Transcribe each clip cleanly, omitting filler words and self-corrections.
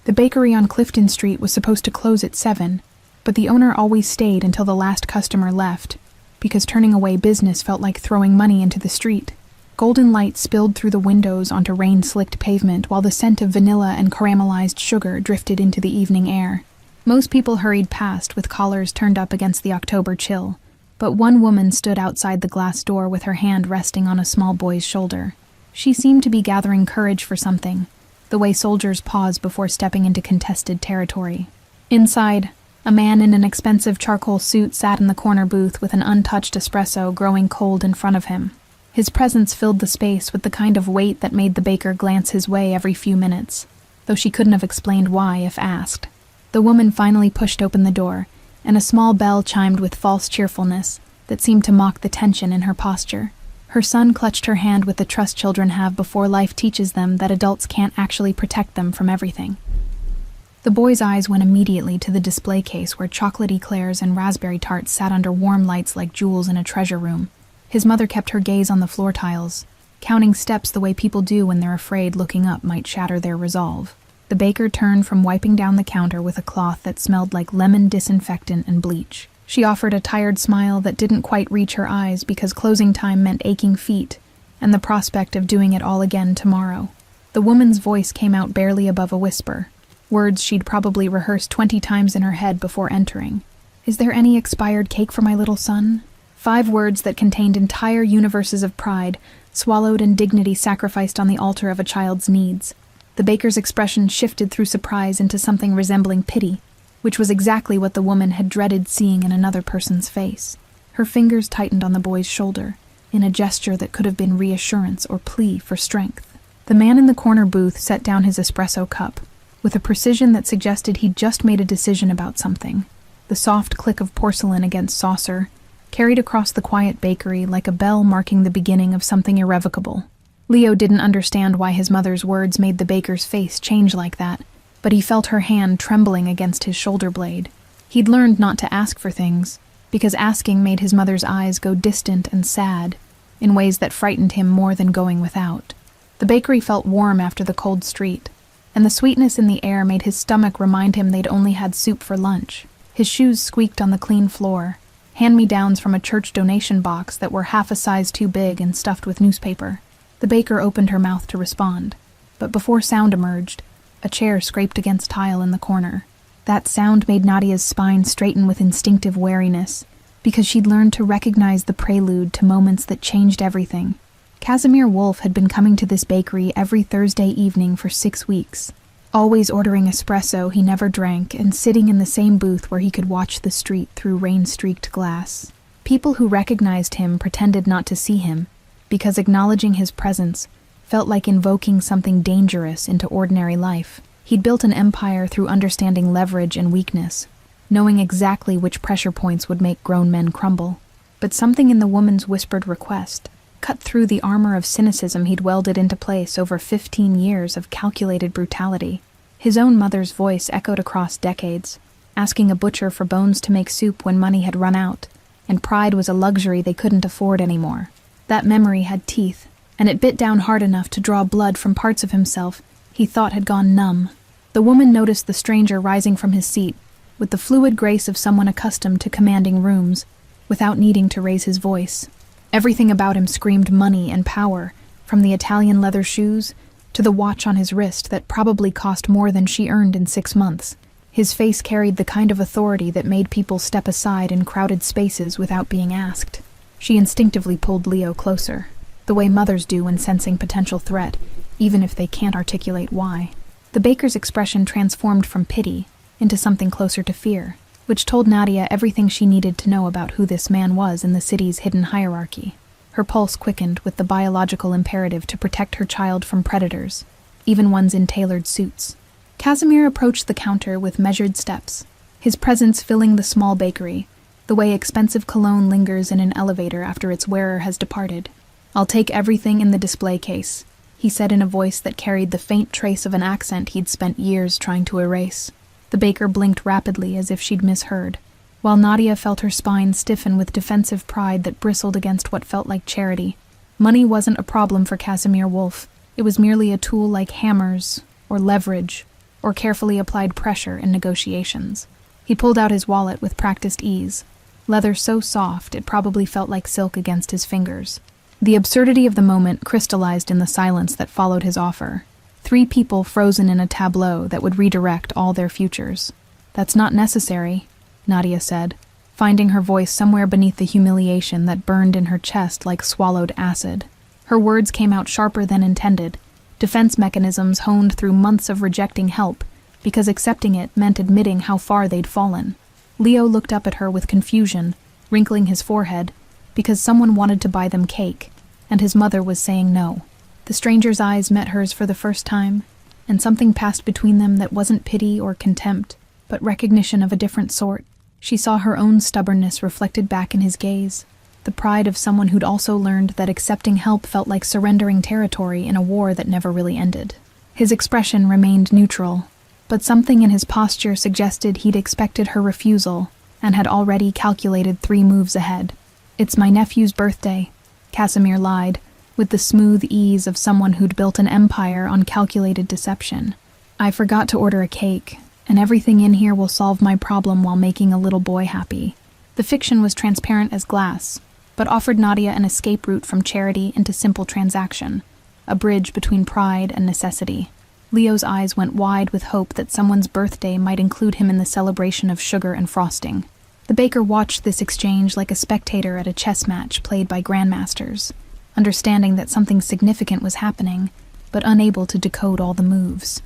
The bakery on Clifton Street was supposed to close at 7, but the owner always stayed until the last customer left, because turning away business felt like throwing money into the street. Golden light spilled through the windows onto rain-slicked pavement while the scent of vanilla and caramelized sugar drifted into the evening air. Most people hurried past with collars turned up against the October chill, but one woman stood outside the glass door with her hand resting on a small boy's shoulder. She seemed to be gathering courage for something, the way soldiers pause before stepping into contested territory. Inside, a man in an expensive charcoal suit sat in the corner booth with an untouched espresso growing cold in front of him. His presence filled the space with the kind of weight that made the baker glance his way every few minutes, though she couldn't have explained why if asked. The woman finally pushed open the door, and a small bell chimed with false cheerfulness that seemed to mock the tension in her posture. Her son clutched her hand with the trust children have before life teaches them that adults can't actually protect them from everything. The boy's eyes went immediately to the display case where chocolate eclairs and raspberry tarts sat under warm lights like jewels in a treasure room. His mother kept her gaze on the floor tiles, counting steps the way people do when they're afraid looking up might shatter their resolve. The baker turned from wiping down the counter with a cloth that smelled like lemon disinfectant and bleach. She offered a tired smile that didn't quite reach her eyes because closing time meant aching feet and the prospect of doing it all again tomorrow. The woman's voice came out barely above a whisper, words she'd probably rehearsed 20 times in her head before entering. "Is there any expired cake for my little son?" 5 words that contained entire universes of pride, swallowed and dignity sacrificed on the altar of a child's needs. The baker's expression shifted through surprise into something resembling pity, which was exactly what the woman had dreaded seeing in another person's face. Her fingers tightened on the boy's shoulder, in a gesture that could have been reassurance or plea for strength. The man in the corner booth set down his espresso cup, with a precision that suggested he'd just made a decision about something. The soft click of porcelain against saucer carried across the quiet bakery like a bell marking the beginning of something irrevocable. Leo didn't understand why his mother's words made the baker's face change like that, but he felt her hand trembling against his shoulder blade. He'd learned not to ask for things, because asking made his mother's eyes go distant and sad, in ways that frightened him more than going without. The bakery felt warm after the cold street, and the sweetness in the air made his stomach remind him they'd only had soup for lunch. His shoes squeaked on the clean floor, hand-me-downs from a church donation box that were half a size too big and stuffed with newspaper. The baker opened her mouth to respond, but before sound emerged, a chair scraped against tile in the corner. That sound made Nadia's spine straighten with instinctive wariness, because she'd learned to recognize the prelude to moments that changed everything. Casimir Wolfe had been coming to this bakery every Thursday evening for 6 weeks, always ordering espresso he never drank and sitting in the same booth where he could watch the street through rain-streaked glass. People who recognized him pretended not to see him, because acknowledging his presence felt like invoking something dangerous into ordinary life. He'd built an empire through understanding leverage and weakness, knowing exactly which pressure points would make grown men crumble. But something in the woman's whispered request cut through the armor of cynicism he'd welded into place over 15 years of calculated brutality. His own mother's voice echoed across decades, asking a butcher for bones to make soup when money had run out, and pride was a luxury they couldn't afford anymore. That memory had teeth, and it bit down hard enough to draw blood from parts of himself he thought had gone numb. The woman noticed the stranger rising from his seat, with the fluid grace of someone accustomed to commanding rooms, without needing to raise his voice. Everything about him screamed money and power, from the Italian leather shoes to the watch on his wrist that probably cost more than she earned in 6 months. His face carried the kind of authority that made people step aside in crowded spaces without being asked. She instinctively pulled Leo closer, the way mothers do when sensing potential threat, even if they can't articulate why. The baker's expression transformed from pity into something closer to fear, which told Nadia everything she needed to know about who this man was in the city's hidden hierarchy. Her pulse quickened with the biological imperative to protect her child from predators, even ones in tailored suits. Casimir approached the counter with measured steps, his presence filling the small bakery, the way expensive cologne lingers in an elevator after its wearer has departed. "I'll take everything in the display case," he said in a voice that carried the faint trace of an accent he'd spent years trying to erase. The baker blinked rapidly as if she'd misheard, while Nadia felt her spine stiffen with defensive pride that bristled against what felt like charity. Money wasn't a problem for Casimir Wolfe. It was merely a tool like hammers or leverage. or carefully applied pressure in negotiations. He pulled out his wallet with practiced ease, leather so soft it probably felt like silk against his fingers. The absurdity of the moment crystallized in the silence that followed his offer. 3 people frozen in a tableau that would redirect all their futures. "That's not necessary," Nadia said, finding her voice somewhere beneath the humiliation that burned in her chest like swallowed acid. Her words came out sharper than intended, defense mechanisms honed through months of rejecting help, because accepting it meant admitting how far they'd fallen. Leo looked up at her with confusion, wrinkling his forehead, because someone wanted to buy them cake, and his mother was saying no. The stranger's eyes met hers for the first time, and something passed between them that wasn't pity or contempt, but recognition of a different sort. She saw her own stubbornness reflected back in his gaze, the pride of someone who'd also learned that accepting help felt like surrendering territory in a war that never really ended. His expression remained neutral, but something in his posture suggested he'd expected her refusal and had already calculated 3 moves ahead. "It's my nephew's birthday," Casimir lied, with the smooth ease of someone who'd built an empire on calculated deception. "I forgot to order a cake, and everything in here will solve my problem while making a little boy happy." The fiction was transparent as glass, but offered Nadia an escape route from charity into simple transaction, a bridge between pride and necessity. Leo's eyes went wide with hope that someone's birthday might include him in the celebration of sugar and frosting. The baker watched this exchange like a spectator at a chess match played by grandmasters, understanding that something significant was happening, but unable to decode all the moves.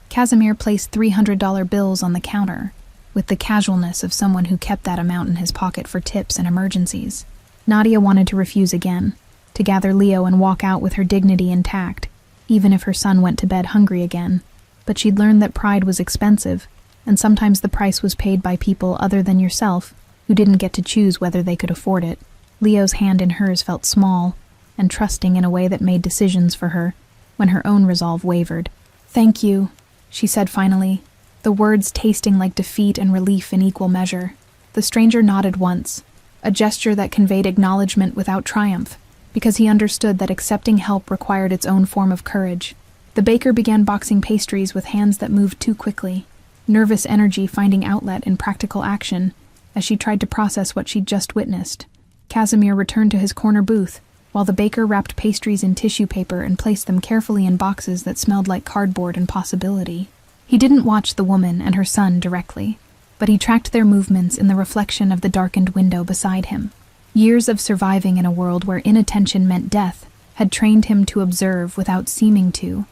Casimir placed $300 bills on the counter, with the casualness of someone who kept that amount in his pocket for tips and emergencies. Nadia wanted to refuse again, to gather Leo and walk out with her dignity intact, even if her son went to bed hungry again. But she'd learned that pride was expensive, and sometimes the price was paid by people other than yourself, who didn't get to choose whether they could afford it. Leo's hand in hers felt small, and trusting in a way that made decisions for her, when her own resolve wavered. "Thank you," she said finally, the words tasting like defeat and relief in equal measure. The stranger nodded once, a gesture that conveyed acknowledgement without triumph, because he understood that accepting help required its own form of courage. The baker began boxing pastries with hands that moved too quickly, nervous energy finding outlet in practical action as she tried to process what she'd just witnessed. Casimir returned to his corner booth, while the baker wrapped pastries in tissue paper and placed them carefully in boxes that smelled like cardboard and possibility. He didn't watch the woman and her son directly, but he tracked their movements in the reflection of the darkened window beside him. Years of surviving in a world where inattention meant death had trained him to observe without seeming to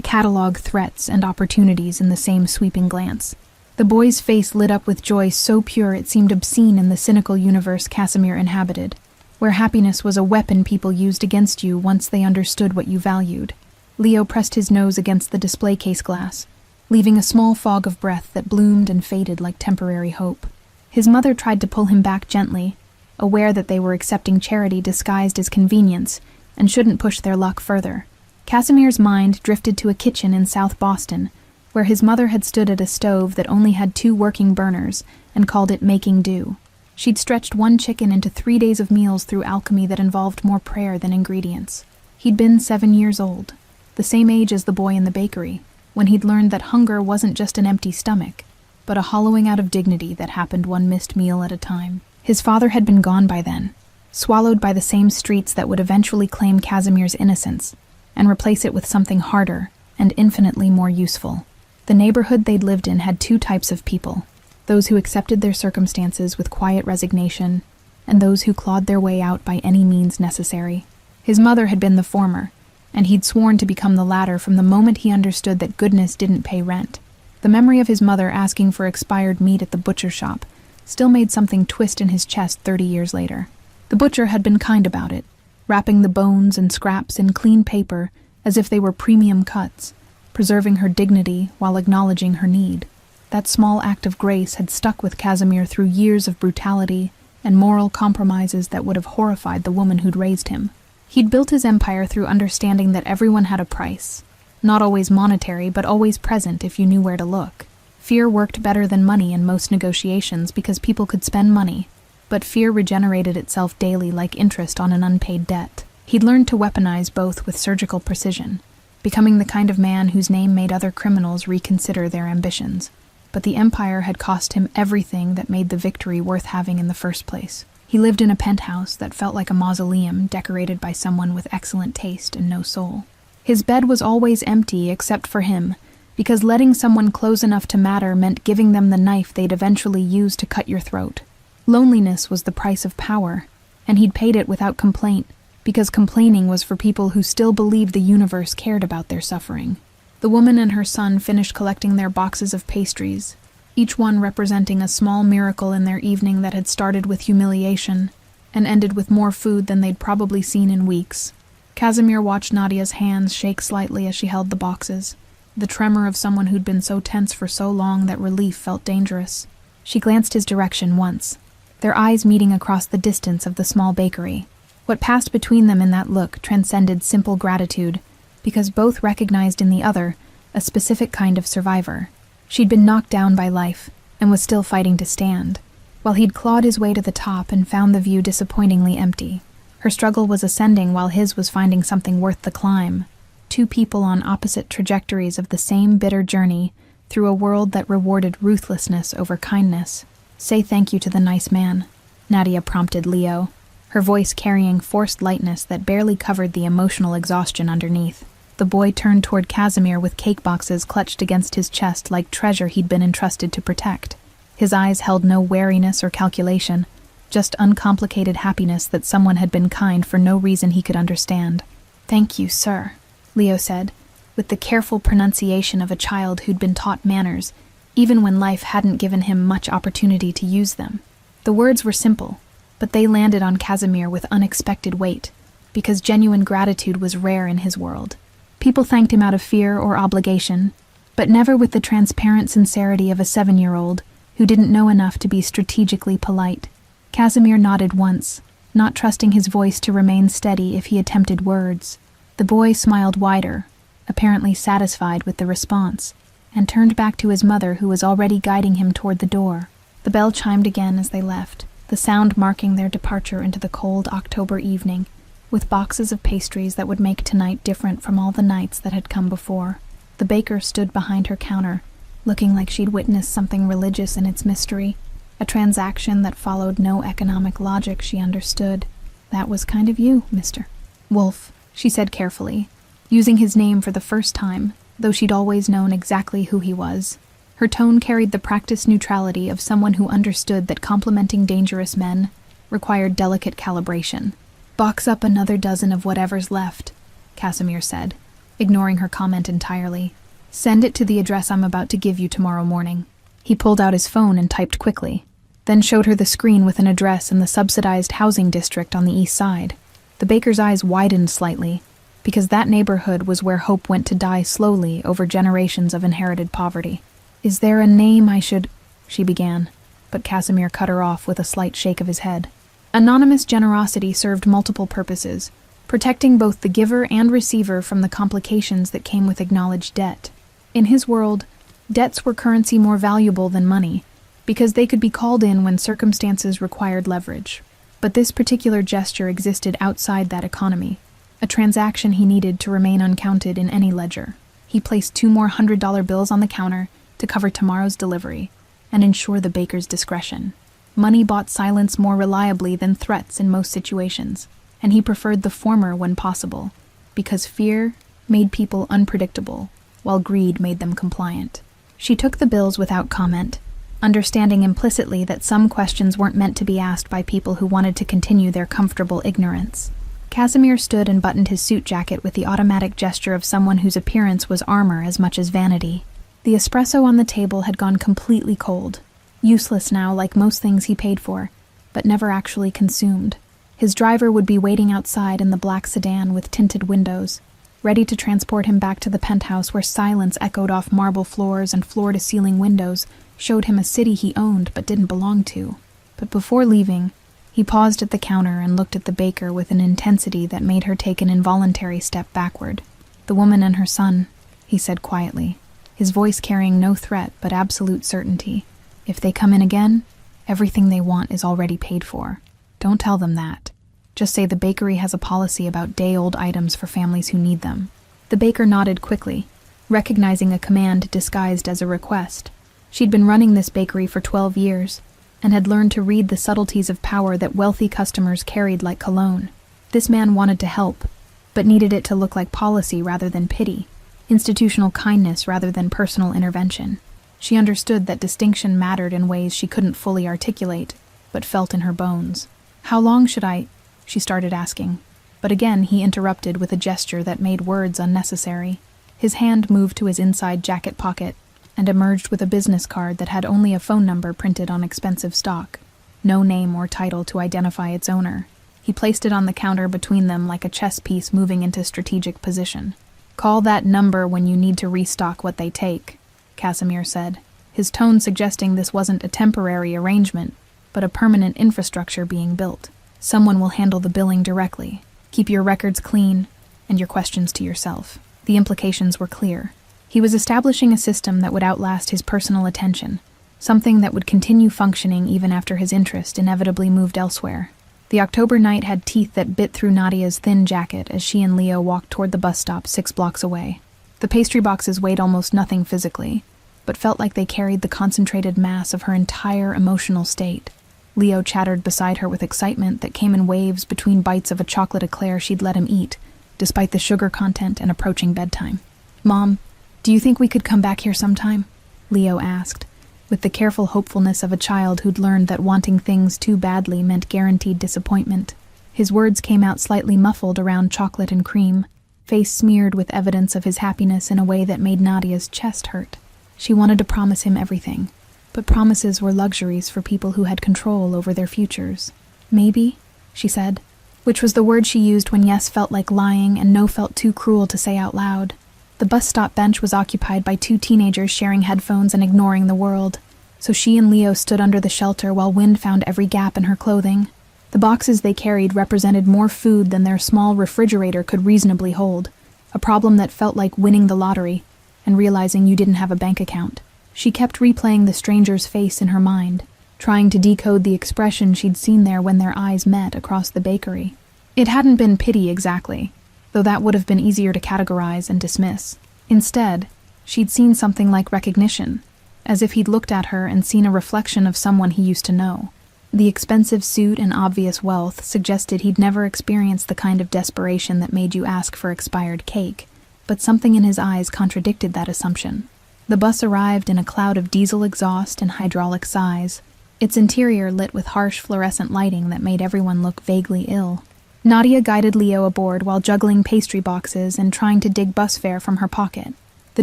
catalog threats and opportunities in the same sweeping glance. The boy's face lit up with joy so pure it seemed obscene in the cynical universe Casimir inhabited, where happiness was a weapon people used against you once they understood what you valued. Leo pressed his nose against the display case glass, leaving a small fog of breath that bloomed and faded like temporary hope. His mother tried to pull him back gently, aware that they were accepting charity disguised as convenience and shouldn't push their luck further. Casimir's mind drifted to a kitchen in South Boston, where his mother had stood at a stove that only had 2 working burners and called it making do. She'd stretched one chicken into 3 days of meals through alchemy that involved more prayer than ingredients. He'd been 7 years old, the same age as the boy in the bakery, when he'd learned that hunger wasn't just an empty stomach, but a hollowing out of dignity that happened one missed meal at a time. His father had been gone by then, swallowed by the same streets that would eventually claim Casimir's innocence and replace it with something harder and infinitely more useful. The neighborhood they'd lived in had 2 types of people, those who accepted their circumstances with quiet resignation, and those who clawed their way out by any means necessary. His mother had been the former, and he'd sworn to become the latter from the moment he understood that goodness didn't pay rent. The memory of his mother asking for expired meat at the butcher shop still made something twist in his chest 30 years later. The butcher had been kind about it, wrapping the bones and scraps in clean paper as if they were premium cuts, preserving her dignity while acknowledging her need. That small act of grace had stuck with Casimir through years of brutality and moral compromises that would have horrified the woman who'd raised him. He'd built his empire through understanding that everyone had a price, not always monetary, but always present if you knew where to look. Fear worked better than money in most negotiations because people could spend money, but fear regenerated itself daily like interest on an unpaid debt. He'd learned to weaponize both with surgical precision, becoming the kind of man whose name made other criminals reconsider their ambitions. But the empire had cost him everything that made the victory worth having in the first place. He lived in a penthouse that felt like a mausoleum decorated by someone with excellent taste and no soul. His bed was always empty except for him, because letting someone close enough to matter meant giving them the knife they'd eventually use to cut your throat. Loneliness was the price of power, and he'd paid it without complaint, because complaining was for people who still believed the universe cared about their suffering. The woman and her son finished collecting their boxes of pastries, each one representing a small miracle in their evening that had started with humiliation and ended with more food than they'd probably seen in weeks. Casimir watched Nadia's hands shake slightly as she held the boxes, the tremor of someone who'd been so tense for so long that relief felt dangerous. She glanced his direction once, their eyes meeting across the distance of the small bakery. What passed between them in that look transcended simple gratitude, because both recognized in the other a specific kind of survivor. She'd been knocked down by life and was still fighting to stand, while he'd clawed his way to the top and found the view disappointingly empty. Her struggle was ascending while his was finding something worth the climb. Two people on opposite trajectories of the same bitter journey through a world that rewarded ruthlessness over kindness. "Say thank you to the nice man," Nadia prompted Leo, her voice carrying forced lightness that barely covered the emotional exhaustion underneath. The boy turned toward Casimir with cake boxes clutched against his chest like treasure he'd been entrusted to protect. His eyes held no wariness or calculation, just uncomplicated happiness that someone had been kind for no reason he could understand. "Thank you, sir," Leo said, with the careful pronunciation of a child who'd been taught manners, even when life hadn't given him much opportunity to use them. The words were simple, but they landed on Casimir with unexpected weight, because genuine gratitude was rare in his world. People thanked him out of fear or obligation, but never with the transparent sincerity of a 7-year-old who didn't know enough to be strategically polite. Casimir nodded once, not trusting his voice to remain steady if he attempted words. The boy smiled wider, apparently satisfied with the response, and turned back to his mother who was already guiding him toward the door. The bell chimed again as they left, the sound marking their departure into the cold October evening, with boxes of pastries that would make tonight different from all the nights that had come before. The baker stood behind her counter, looking like she'd witnessed something religious in its mystery, a transaction that followed no economic logic she understood. "That was kind of you, Mr. Wolf," she said carefully, using his name for the first time, though she'd always known exactly who he was. Her tone carried the practiced neutrality of someone who understood that complimenting dangerous men required delicate calibration. "Box up another dozen of whatever's left," Casimir said, ignoring her comment entirely. "Send it to the address I'm about to give you tomorrow morning." He pulled out his phone and typed quickly, then showed her the screen with an address in the subsidized housing district on the east side. The baker's eyes widened slightly, because that neighborhood was where hope went to die slowly over generations of inherited poverty. "Is there a name I should—" she began, but Casimir cut her off with a slight shake of his head. Anonymous generosity served multiple purposes, protecting both the giver and receiver from the complications that came with acknowledged debt. In his world, debts were currency more valuable than money, because they could be called in when circumstances required leverage. But this particular gesture existed outside that economy, a transaction he needed to remain uncounted in any ledger. He placed 2 more $100 bills on the counter to cover tomorrow's delivery and ensure the baker's discretion. Money bought silence more reliably than threats in most situations, and he preferred the former when possible, because fear made people unpredictable, while greed made them compliant. She took the bills without comment, understanding implicitly that some questions weren't meant to be asked by people who wanted to continue their comfortable ignorance. Casimir stood and buttoned his suit jacket with the automatic gesture of someone whose appearance was armor as much as vanity. The espresso on the table had gone completely cold, useless now like most things he paid for, but never actually consumed. His driver would be waiting outside in the black sedan with tinted windows, ready to transport him back to the penthouse where silence echoed off marble floors and floor-to-ceiling windows showed him a city he owned but didn't belong to. But before leaving, he paused at the counter and looked at the baker with an intensity that made her take an involuntary step backward. "The woman and her son," he said quietly, his voice carrying no threat but absolute certainty. "If they come in again, everything they want is already paid for. Don't tell them that. Just say the bakery has a policy about day-old items for families who need them." The baker nodded quickly, recognizing a command disguised as a request. She'd been running this bakery for 12 years, and had learned to read the subtleties of power that wealthy customers carried like cologne. This man wanted to help, but needed it to look like policy rather than pity, institutional kindness rather than personal intervention. She understood that distinction mattered in ways she couldn't fully articulate, but felt in her bones. "How long should I?" she started asking. But again he interrupted with a gesture that made words unnecessary. His hand moved to his inside jacket pocket and emerged with a business card that had only a phone number printed on expensive stock. No name or title to identify its owner. He placed it on the counter between them like a chess piece moving into strategic position. "Call that number when you need to restock what they take," Casimir said, his tone suggesting this wasn't a temporary arrangement, but a permanent infrastructure being built. "Someone will handle the billing directly. Keep your records clean, and your questions to yourself." The implications were clear. He was establishing a system that would outlast his personal attention, something that would continue functioning even after his interest inevitably moved elsewhere. The October night had teeth that bit through Nadia's thin jacket as she and Leo walked toward the bus stop 6 blocks away. The pastry boxes weighed almost nothing physically, but felt like they carried the concentrated mass of her entire emotional state. Leo chattered beside her with excitement that came in waves between bites of a chocolate eclair she'd let him eat, despite the sugar content and approaching bedtime. "Mom, do you think we could come back here sometime?" Leo asked, with the careful hopefulness of a child who'd learned that wanting things too badly meant guaranteed disappointment. His words came out slightly muffled around chocolate and cream, face smeared with evidence of his happiness in a way that made Nadia's chest hurt. She wanted to promise him everything, but promises were luxuries for people who had control over their futures. "Maybe," she said, which was the word she used when yes felt like lying and no felt too cruel to say out loud. The bus stop bench was occupied by 2 teenagers sharing headphones and ignoring the world, so she and Leo stood under the shelter while wind found every gap in her clothing. The boxes they carried represented more food than their small refrigerator could reasonably hold, a problem that felt like winning the lottery and realizing you didn't have a bank account. She kept replaying the stranger's face in her mind, trying to decode the expression she'd seen there when their eyes met across the bakery. It hadn't been pity exactly, though that would have been easier to categorize and dismiss. Instead, she'd seen something like recognition, as if he'd looked at her and seen a reflection of someone he used to know. The expensive suit and obvious wealth suggested he'd never experienced the kind of desperation that made you ask for expired cake, but something in his eyes contradicted that assumption. The bus arrived in a cloud of diesel exhaust and hydraulic sighs, its interior lit with harsh fluorescent lighting that made everyone look vaguely ill. Nadia guided Leo aboard while juggling pastry boxes and trying to dig bus fare from her pocket. The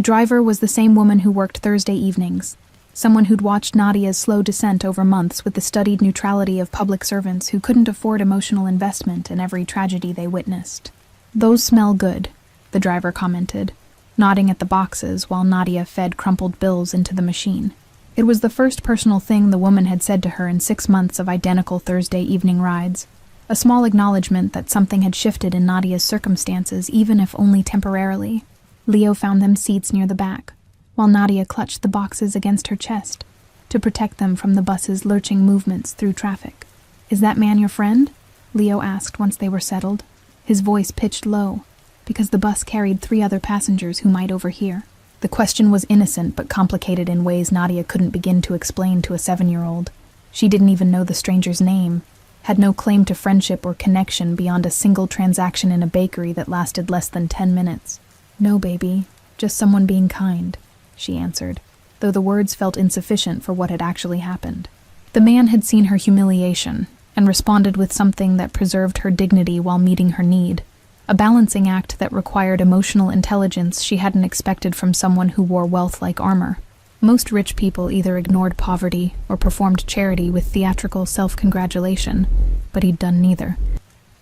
driver was the same woman who worked Thursday evenings, someone who'd watched Nadia's slow descent over months with the studied neutrality of public servants who couldn't afford emotional investment in every tragedy they witnessed. "Those smell good," the driver commented, nodding at the boxes while Nadia fed crumpled bills into the machine. It was the first personal thing the woman had said to her in 6 months of identical Thursday evening rides, a small acknowledgement that something had shifted in Nadia's circumstances, even if only temporarily. Leo found them seats near the back, while Nadia clutched the boxes against her chest to protect them from the bus's lurching movements through traffic. "Is that man your friend?" Leo asked once they were settled, his voice pitched low, because the bus carried 3 other passengers who might overhear. The question was innocent but complicated in ways Nadia couldn't begin to explain to a 7-year-old. She didn't even know the stranger's name, had no claim to friendship or connection beyond a single transaction in a bakery that lasted less than 10 minutes. "No, baby, just someone being kind," she answered, though the words felt insufficient for what had actually happened. The man had seen her humiliation and responded with something that preserved her dignity while meeting her need, a balancing act that required emotional intelligence she hadn't expected from someone who wore wealth like armor. Most rich people either ignored poverty or performed charity with theatrical self-congratulation, but he'd done neither.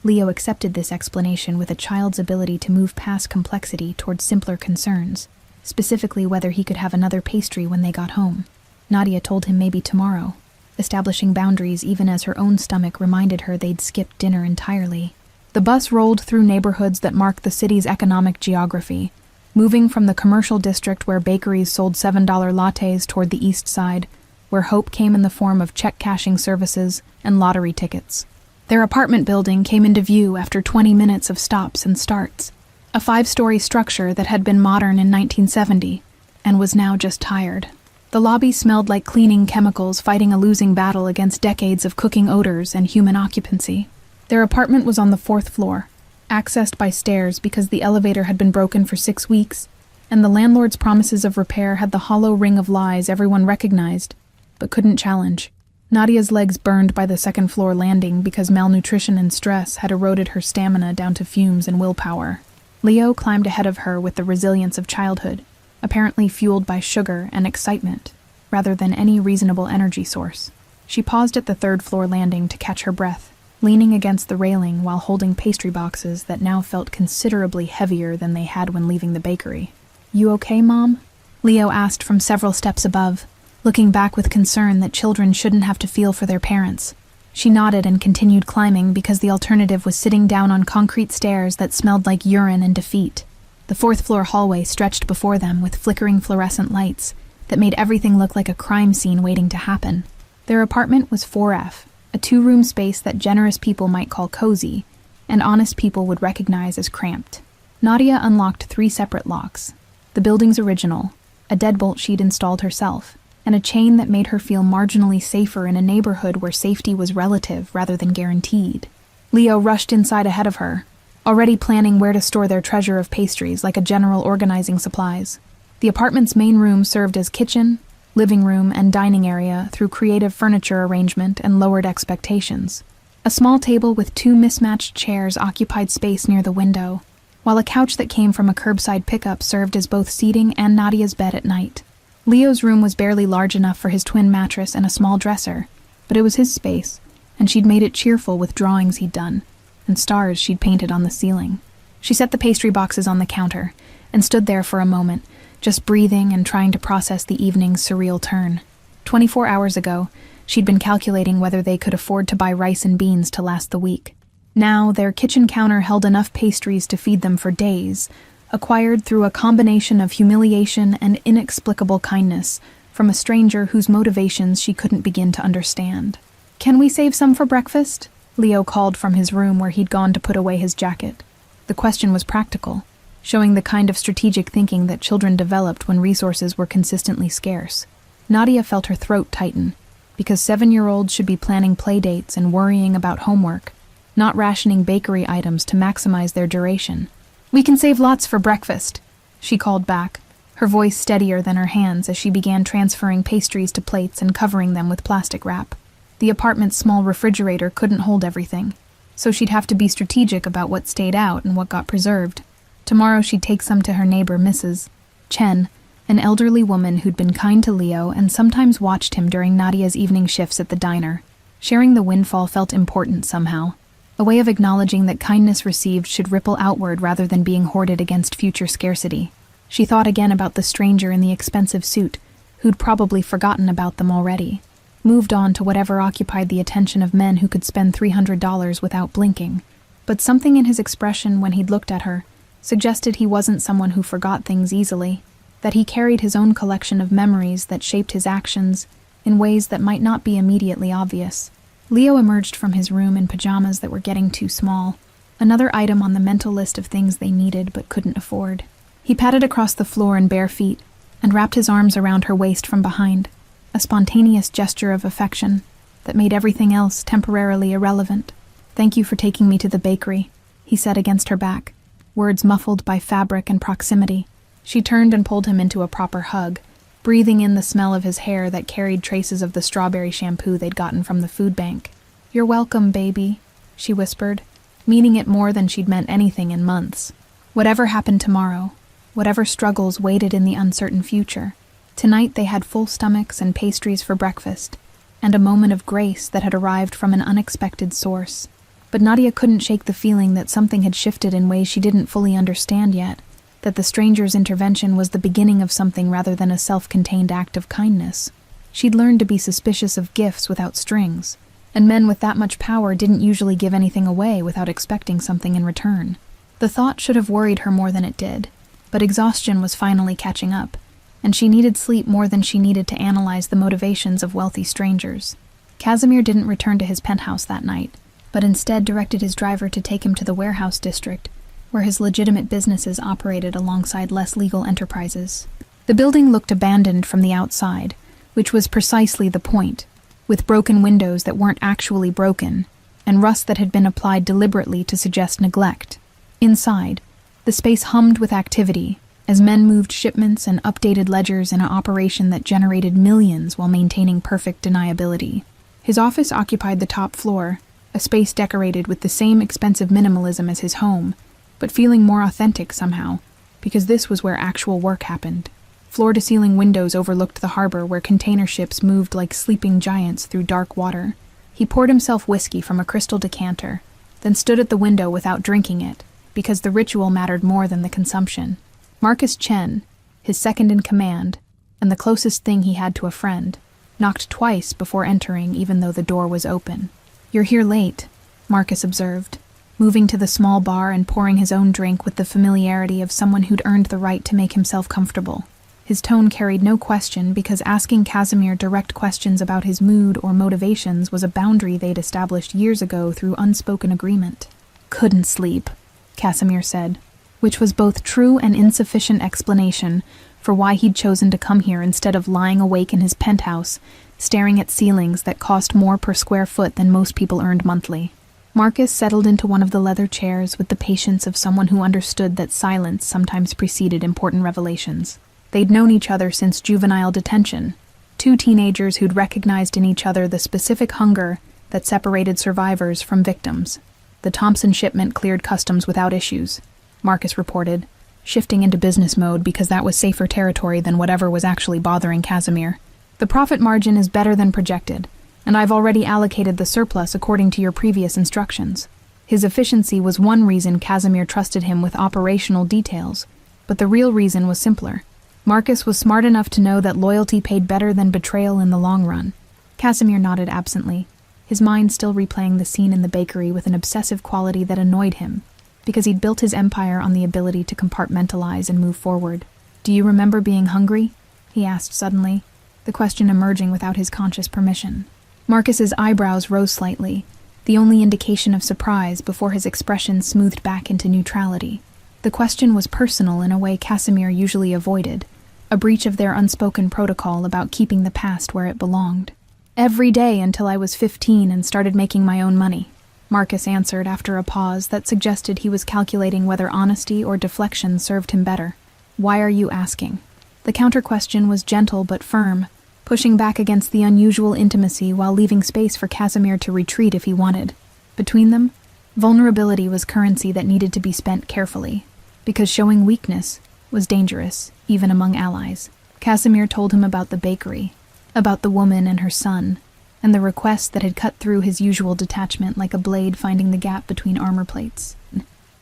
Leo accepted this explanation with a child's ability to move past complexity toward simpler concerns, specifically whether he could have another pastry when they got home. Nadia told him maybe tomorrow, establishing boundaries even as her own stomach reminded her they'd skipped dinner entirely. The bus rolled through neighborhoods that marked the city's economic geography, moving from the commercial district where bakeries sold $7 lattes toward the east side, where hope came in the form of check-cashing services and lottery tickets. Their apartment building came into view after 20 minutes of stops and starts, a 5-story structure that had been modern in 1970 and was now just tired. The lobby smelled like cleaning chemicals fighting a losing battle against decades of cooking odors and human occupancy. Their apartment was on the 4th floor, accessed by stairs because the elevator had been broken for 6 weeks, and the landlord's promises of repair had the hollow ring of lies everyone recognized, but couldn't challenge. Nadia's legs burned by the 2nd floor landing because malnutrition and stress had eroded her stamina down to fumes and willpower. Leo climbed ahead of her with the resilience of childhood, apparently fueled by sugar and excitement, rather than any reasonable energy source. She paused at the 3rd floor landing to catch her breath, leaning against the railing while holding pastry boxes that now felt considerably heavier than they had when leaving the bakery. "You okay, Mom?" Leo asked from several steps above, looking back with concern that children shouldn't have to feel for their parents. She nodded and continued climbing because the alternative was sitting down on concrete stairs that smelled like urine and defeat. The 4th floor hallway stretched before them with flickering fluorescent lights that made everything look like a crime scene waiting to happen. Their apartment was 4F, a 2-room space that generous people might call cozy, and honest people would recognize as cramped. Nadia unlocked 3 separate locks: the building's original, a deadbolt she'd installed herself, and a chain that made her feel marginally safer in a neighborhood where safety was relative rather than guaranteed. Leo rushed inside ahead of her, already planning where to store their treasure of pastries like a general organizing supplies. The apartment's main room served as kitchen, living room, and dining area through creative furniture arrangement and lowered expectations. A small table with 2 mismatched chairs occupied space near the window, while a couch that came from a curbside pickup served as both seating and Nadia's bed at night. Leo's room was barely large enough for his twin mattress and a small dresser, but it was his space, and she'd made it cheerful with drawings he'd done, and stars she'd painted on the ceiling. She set the pastry boxes on the counter, and stood there for a moment, just breathing and trying to process the evening's surreal turn. 24 hours ago, she'd been calculating whether they could afford to buy rice and beans to last the week. Now, their kitchen counter held enough pastries to feed them for days, acquired through a combination of humiliation and inexplicable kindness from a stranger whose motivations she couldn't begin to understand. "Can we save some for breakfast?" Leo called from his room where he'd gone to put away his jacket. The question was practical, showing the kind of strategic thinking that children developed when resources were consistently scarce. Nadia felt her throat tighten, because 7-year-olds should be planning play dates and worrying about homework, not rationing bakery items to maximize their duration. "We can save lots for breakfast," she called back, her voice steadier than her hands as she began transferring pastries to plates and covering them with plastic wrap. The apartment's small refrigerator couldn't hold everything, so she'd have to be strategic about what stayed out and what got preserved. Tomorrow she'd take some to her neighbor, Mrs. Chen, an elderly woman who'd been kind to Leo and sometimes watched him during Nadia's evening shifts at the diner. Sharing the windfall felt important somehow, a way of acknowledging that kindness received should ripple outward rather than being hoarded against future scarcity. She thought again about the stranger in the expensive suit, who'd probably forgotten about them already, moved on to whatever occupied the attention of men who could spend $300 without blinking. But something in his expression when he'd looked at her suggested he wasn't someone who forgot things easily, that he carried his own collection of memories that shaped his actions in ways that might not be immediately obvious. Leo emerged from his room in pajamas that were getting too small, another item on the mental list of things they needed but couldn't afford. He padded across the floor in bare feet and wrapped his arms around her waist from behind, a spontaneous gesture of affection that made everything else temporarily irrelevant. "Thank you for taking me to the bakery," he said against her back, words muffled by fabric and proximity. She turned and pulled him into a proper hug, breathing in the smell of his hair that carried traces of the strawberry shampoo they'd gotten from the food bank. "You're welcome, baby," she whispered, meaning it more than she'd meant anything in months. Whatever happened tomorrow, whatever struggles waited in the uncertain future, tonight they had full stomachs and pastries for breakfast, and a moment of grace that had arrived from an unexpected source. But Nadia couldn't shake the feeling that something had shifted in ways she didn't fully understand yet, that the stranger's intervention was the beginning of something rather than a self-contained act of kindness. She'd learned to be suspicious of gifts without strings, and men with that much power didn't usually give anything away without expecting something in return. The thought should have worried her more than it did, but exhaustion was finally catching up, and she needed sleep more than she needed to analyze the motivations of wealthy strangers. Casimir didn't return to his penthouse that night, but instead directed his driver to take him to the warehouse district, where his legitimate businesses operated alongside less legal enterprises. The building looked abandoned from the outside, which was precisely the point, with broken windows that weren't actually broken, and rust that had been applied deliberately to suggest neglect. Inside, the space hummed with activity, as men moved shipments and updated ledgers in an operation that generated millions while maintaining perfect deniability. His office occupied the top floor, a space decorated with the same expensive minimalism as his home, but feeling more authentic somehow, because this was where actual work happened. Floor-to-ceiling windows overlooked the harbor where container ships moved like sleeping giants through dark water. He poured himself whiskey from a crystal decanter, then stood at the window without drinking it, because the ritual mattered more than the consumption. Marcus Chen, his second-in-command, and the closest thing he had to a friend, knocked twice before entering even though the door was open. "You're here late," Marcus observed, moving to the small bar and pouring his own drink with the familiarity of someone who'd earned the right to make himself comfortable. His tone carried no question because asking Casimir direct questions about his mood or motivations was a boundary they'd established years ago through unspoken agreement. "Couldn't sleep," Casimir said, which was both true and insufficient explanation for why he'd chosen to come here instead of lying awake in his penthouse, staring at ceilings that cost more per square foot than most people earned monthly. Marcus settled into one of the leather chairs with the patience of someone who understood that silence sometimes preceded important revelations. They'd known each other since juvenile detention, two teenagers who'd recognized in each other the specific hunger that separated survivors from victims. The Thompson shipment cleared customs without issues, Marcus reported, shifting into business mode because that was safer territory than whatever was actually bothering Casimir. "The profit margin is better than projected, and I've already allocated the surplus according to your previous instructions." His efficiency was one reason Casimir trusted him with operational details, but the real reason was simpler. Marcus was smart enough to know that loyalty paid better than betrayal in the long run. Casimir nodded absently, his mind still replaying the scene in the bakery with an obsessive quality that annoyed him, because he'd built his empire on the ability to compartmentalize and move forward. "Do you remember being hungry?" he asked suddenly, the question emerging without his conscious permission. Marcus's eyebrows rose slightly, the only indication of surprise before his expression smoothed back into neutrality. The question was personal in a way Casimir usually avoided, a breach of their unspoken protocol about keeping the past where it belonged. "Every day until I was 15 and started making my own money," Marcus answered after a pause that suggested he was calculating whether honesty or deflection served him better. "Why are you asking?" The counter-question was gentle but firm, pushing back against the unusual intimacy while leaving space for Casimir to retreat if he wanted. Between them, vulnerability was currency that needed to be spent carefully, because showing weakness was dangerous, even among allies. Casimir told him about the bakery, about the woman and her son, and the request that had cut through his usual detachment like a blade finding the gap between armor plates.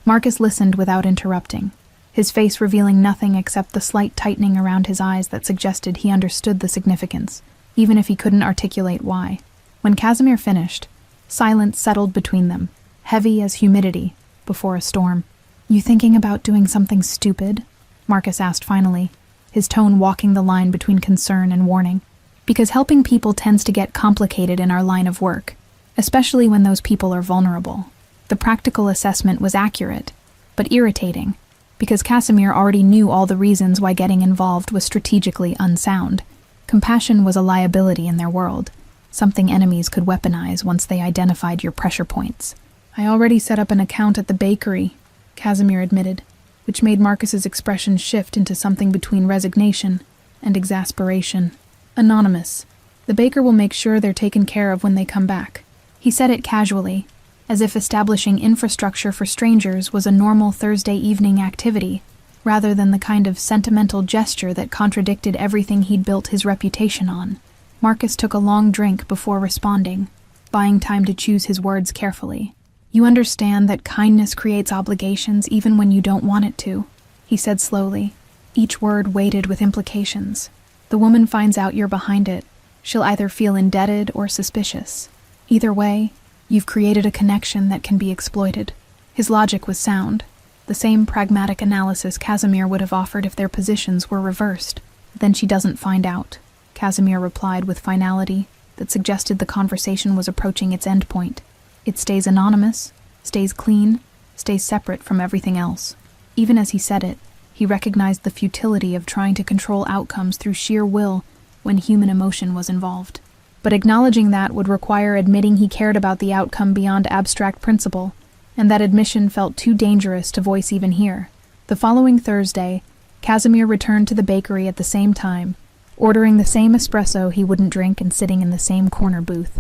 Marcus listened without interrupting, his face revealing nothing except the slight tightening around his eyes that suggested he understood the significance, even if he couldn't articulate why. When Casimir finished, silence settled between them, heavy as humidity before a storm. "You thinking about doing something stupid?" Marcus asked finally, his tone walking the line between concern and warning. "Because helping people tends to get complicated in our line of work, especially when those people are vulnerable." The practical assessment was accurate, but irritating, because Casimir already knew all the reasons why getting involved was strategically unsound. Compassion was a liability in their world, something enemies could weaponize once they identified your pressure points. "I already set up an account at the bakery," Casimir admitted, which made Marcus's expression shift into something between resignation and exasperation. "Anonymous. The baker will make sure they're taken care of when they come back." He said it casually, as if establishing infrastructure for strangers was a normal Thursday evening activity, rather than the kind of sentimental gesture that contradicted everything he'd built his reputation on. Marcus took a long drink before responding, buying time to choose his words carefully. "You understand that kindness creates obligations even when you don't want it to," he said slowly, each word weighted with implications. "The woman finds out you're behind it, she'll either feel indebted or suspicious. Either way, you've created a connection that can be exploited." His logic was sound, the same pragmatic analysis Casimir would have offered if their positions were reversed. "Then she doesn't find out," Casimir replied with finality that suggested the conversation was approaching its endpoint. "It stays anonymous, stays clean, stays separate from everything else. Even as he said it, he recognized the futility of trying to control outcomes through sheer will when human emotion was involved. But acknowledging that would require admitting he cared about the outcome beyond abstract principle, and that admission felt too dangerous to voice even here. The following Thursday, Casimir returned to the bakery at the same time, ordering the same espresso he wouldn't drink and sitting in the same corner booth.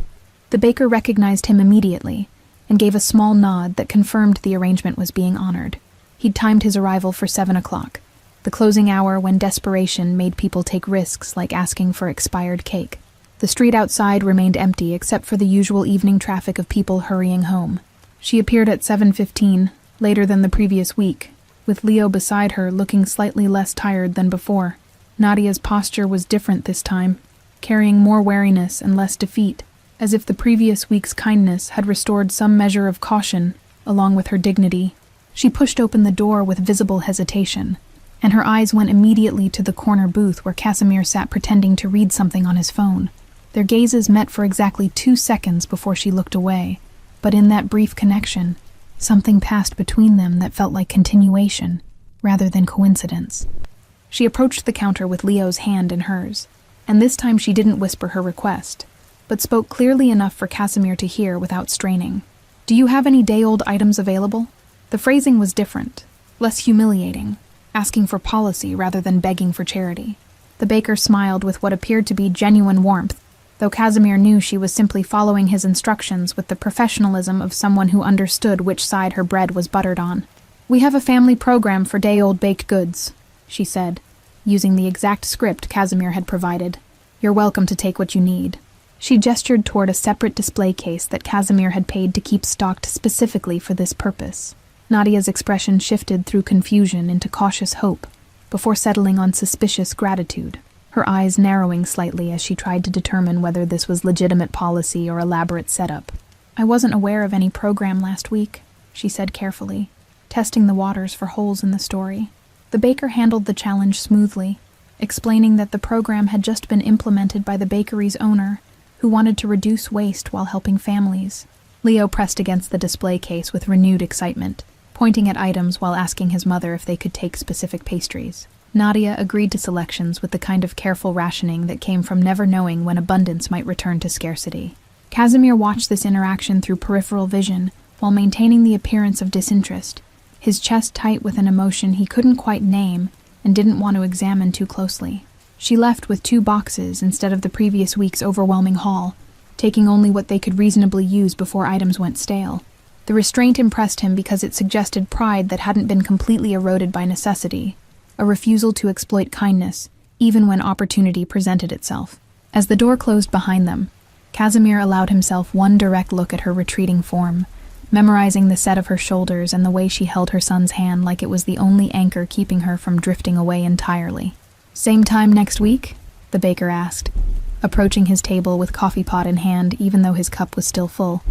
The baker recognized him immediately and gave a small nod that confirmed the arrangement was being honored. He'd timed his arrival for 7 o'clock, the closing hour when desperation made people take risks like asking for expired cake. The street outside remained empty except for the usual evening traffic of people hurrying home. She appeared at 7:15, later than the previous week, with Leo beside her looking slightly less tired than before. Nadia's posture was different this time, carrying more wariness and less defeat, as if the previous week's kindness had restored some measure of caution, along with her dignity. She pushed open the door with visible hesitation, and her eyes went immediately to the corner booth where Casimir sat pretending to read something on his phone. Their gazes met for exactly 2 seconds before she looked away, but in that brief connection, something passed between them that felt like continuation, rather than coincidence. She approached the counter with Leo's hand in hers, and this time she didn't whisper her request, but spoke clearly enough for Casimir to hear without straining. "Do you have any day-old items available?" The phrasing was different, less humiliating, asking for policy rather than begging for charity. The baker smiled with what appeared to be genuine warmth, though Casimir knew she was simply following his instructions with the professionalism of someone who understood which side her bread was buttered on. "We have a family program for day-old baked goods," she said, using the exact script Casimir had provided. "You're welcome to take what you need." She gestured toward a separate display case that Casimir had paid to keep stocked specifically for this purpose. Nadia's expression shifted through confusion into cautious hope, before settling on suspicious gratitude, her eyes narrowing slightly as she tried to determine whether this was legitimate policy or elaborate setup. "I wasn't aware of any program last week," she said carefully, testing the waters for holes in the story. The baker handled the challenge smoothly, explaining that the program had just been implemented by the bakery's owner, who wanted to reduce waste while helping families. Leo pressed against the display case with renewed excitement, pointing at items while asking his mother if they could take specific pastries. Nadia agreed to selections with the kind of careful rationing that came from never knowing when abundance might return to scarcity. Casimir watched this interaction through peripheral vision while maintaining the appearance of disinterest, his chest tight with an emotion he couldn't quite name and didn't want to examine too closely. She left with 2 boxes instead of the previous week's overwhelming haul, taking only what they could reasonably use before items went stale. The restraint impressed him because it suggested pride that hadn't been completely eroded by necessity, a refusal to exploit kindness, even when opportunity presented itself. As the door closed behind them, Casimir allowed himself one direct look at her retreating form, memorizing the set of her shoulders and the way she held her son's hand like it was the only anchor keeping her from drifting away entirely. "Same time next week?" the baker asked, approaching his table with coffee pot in hand even though his cup was still full.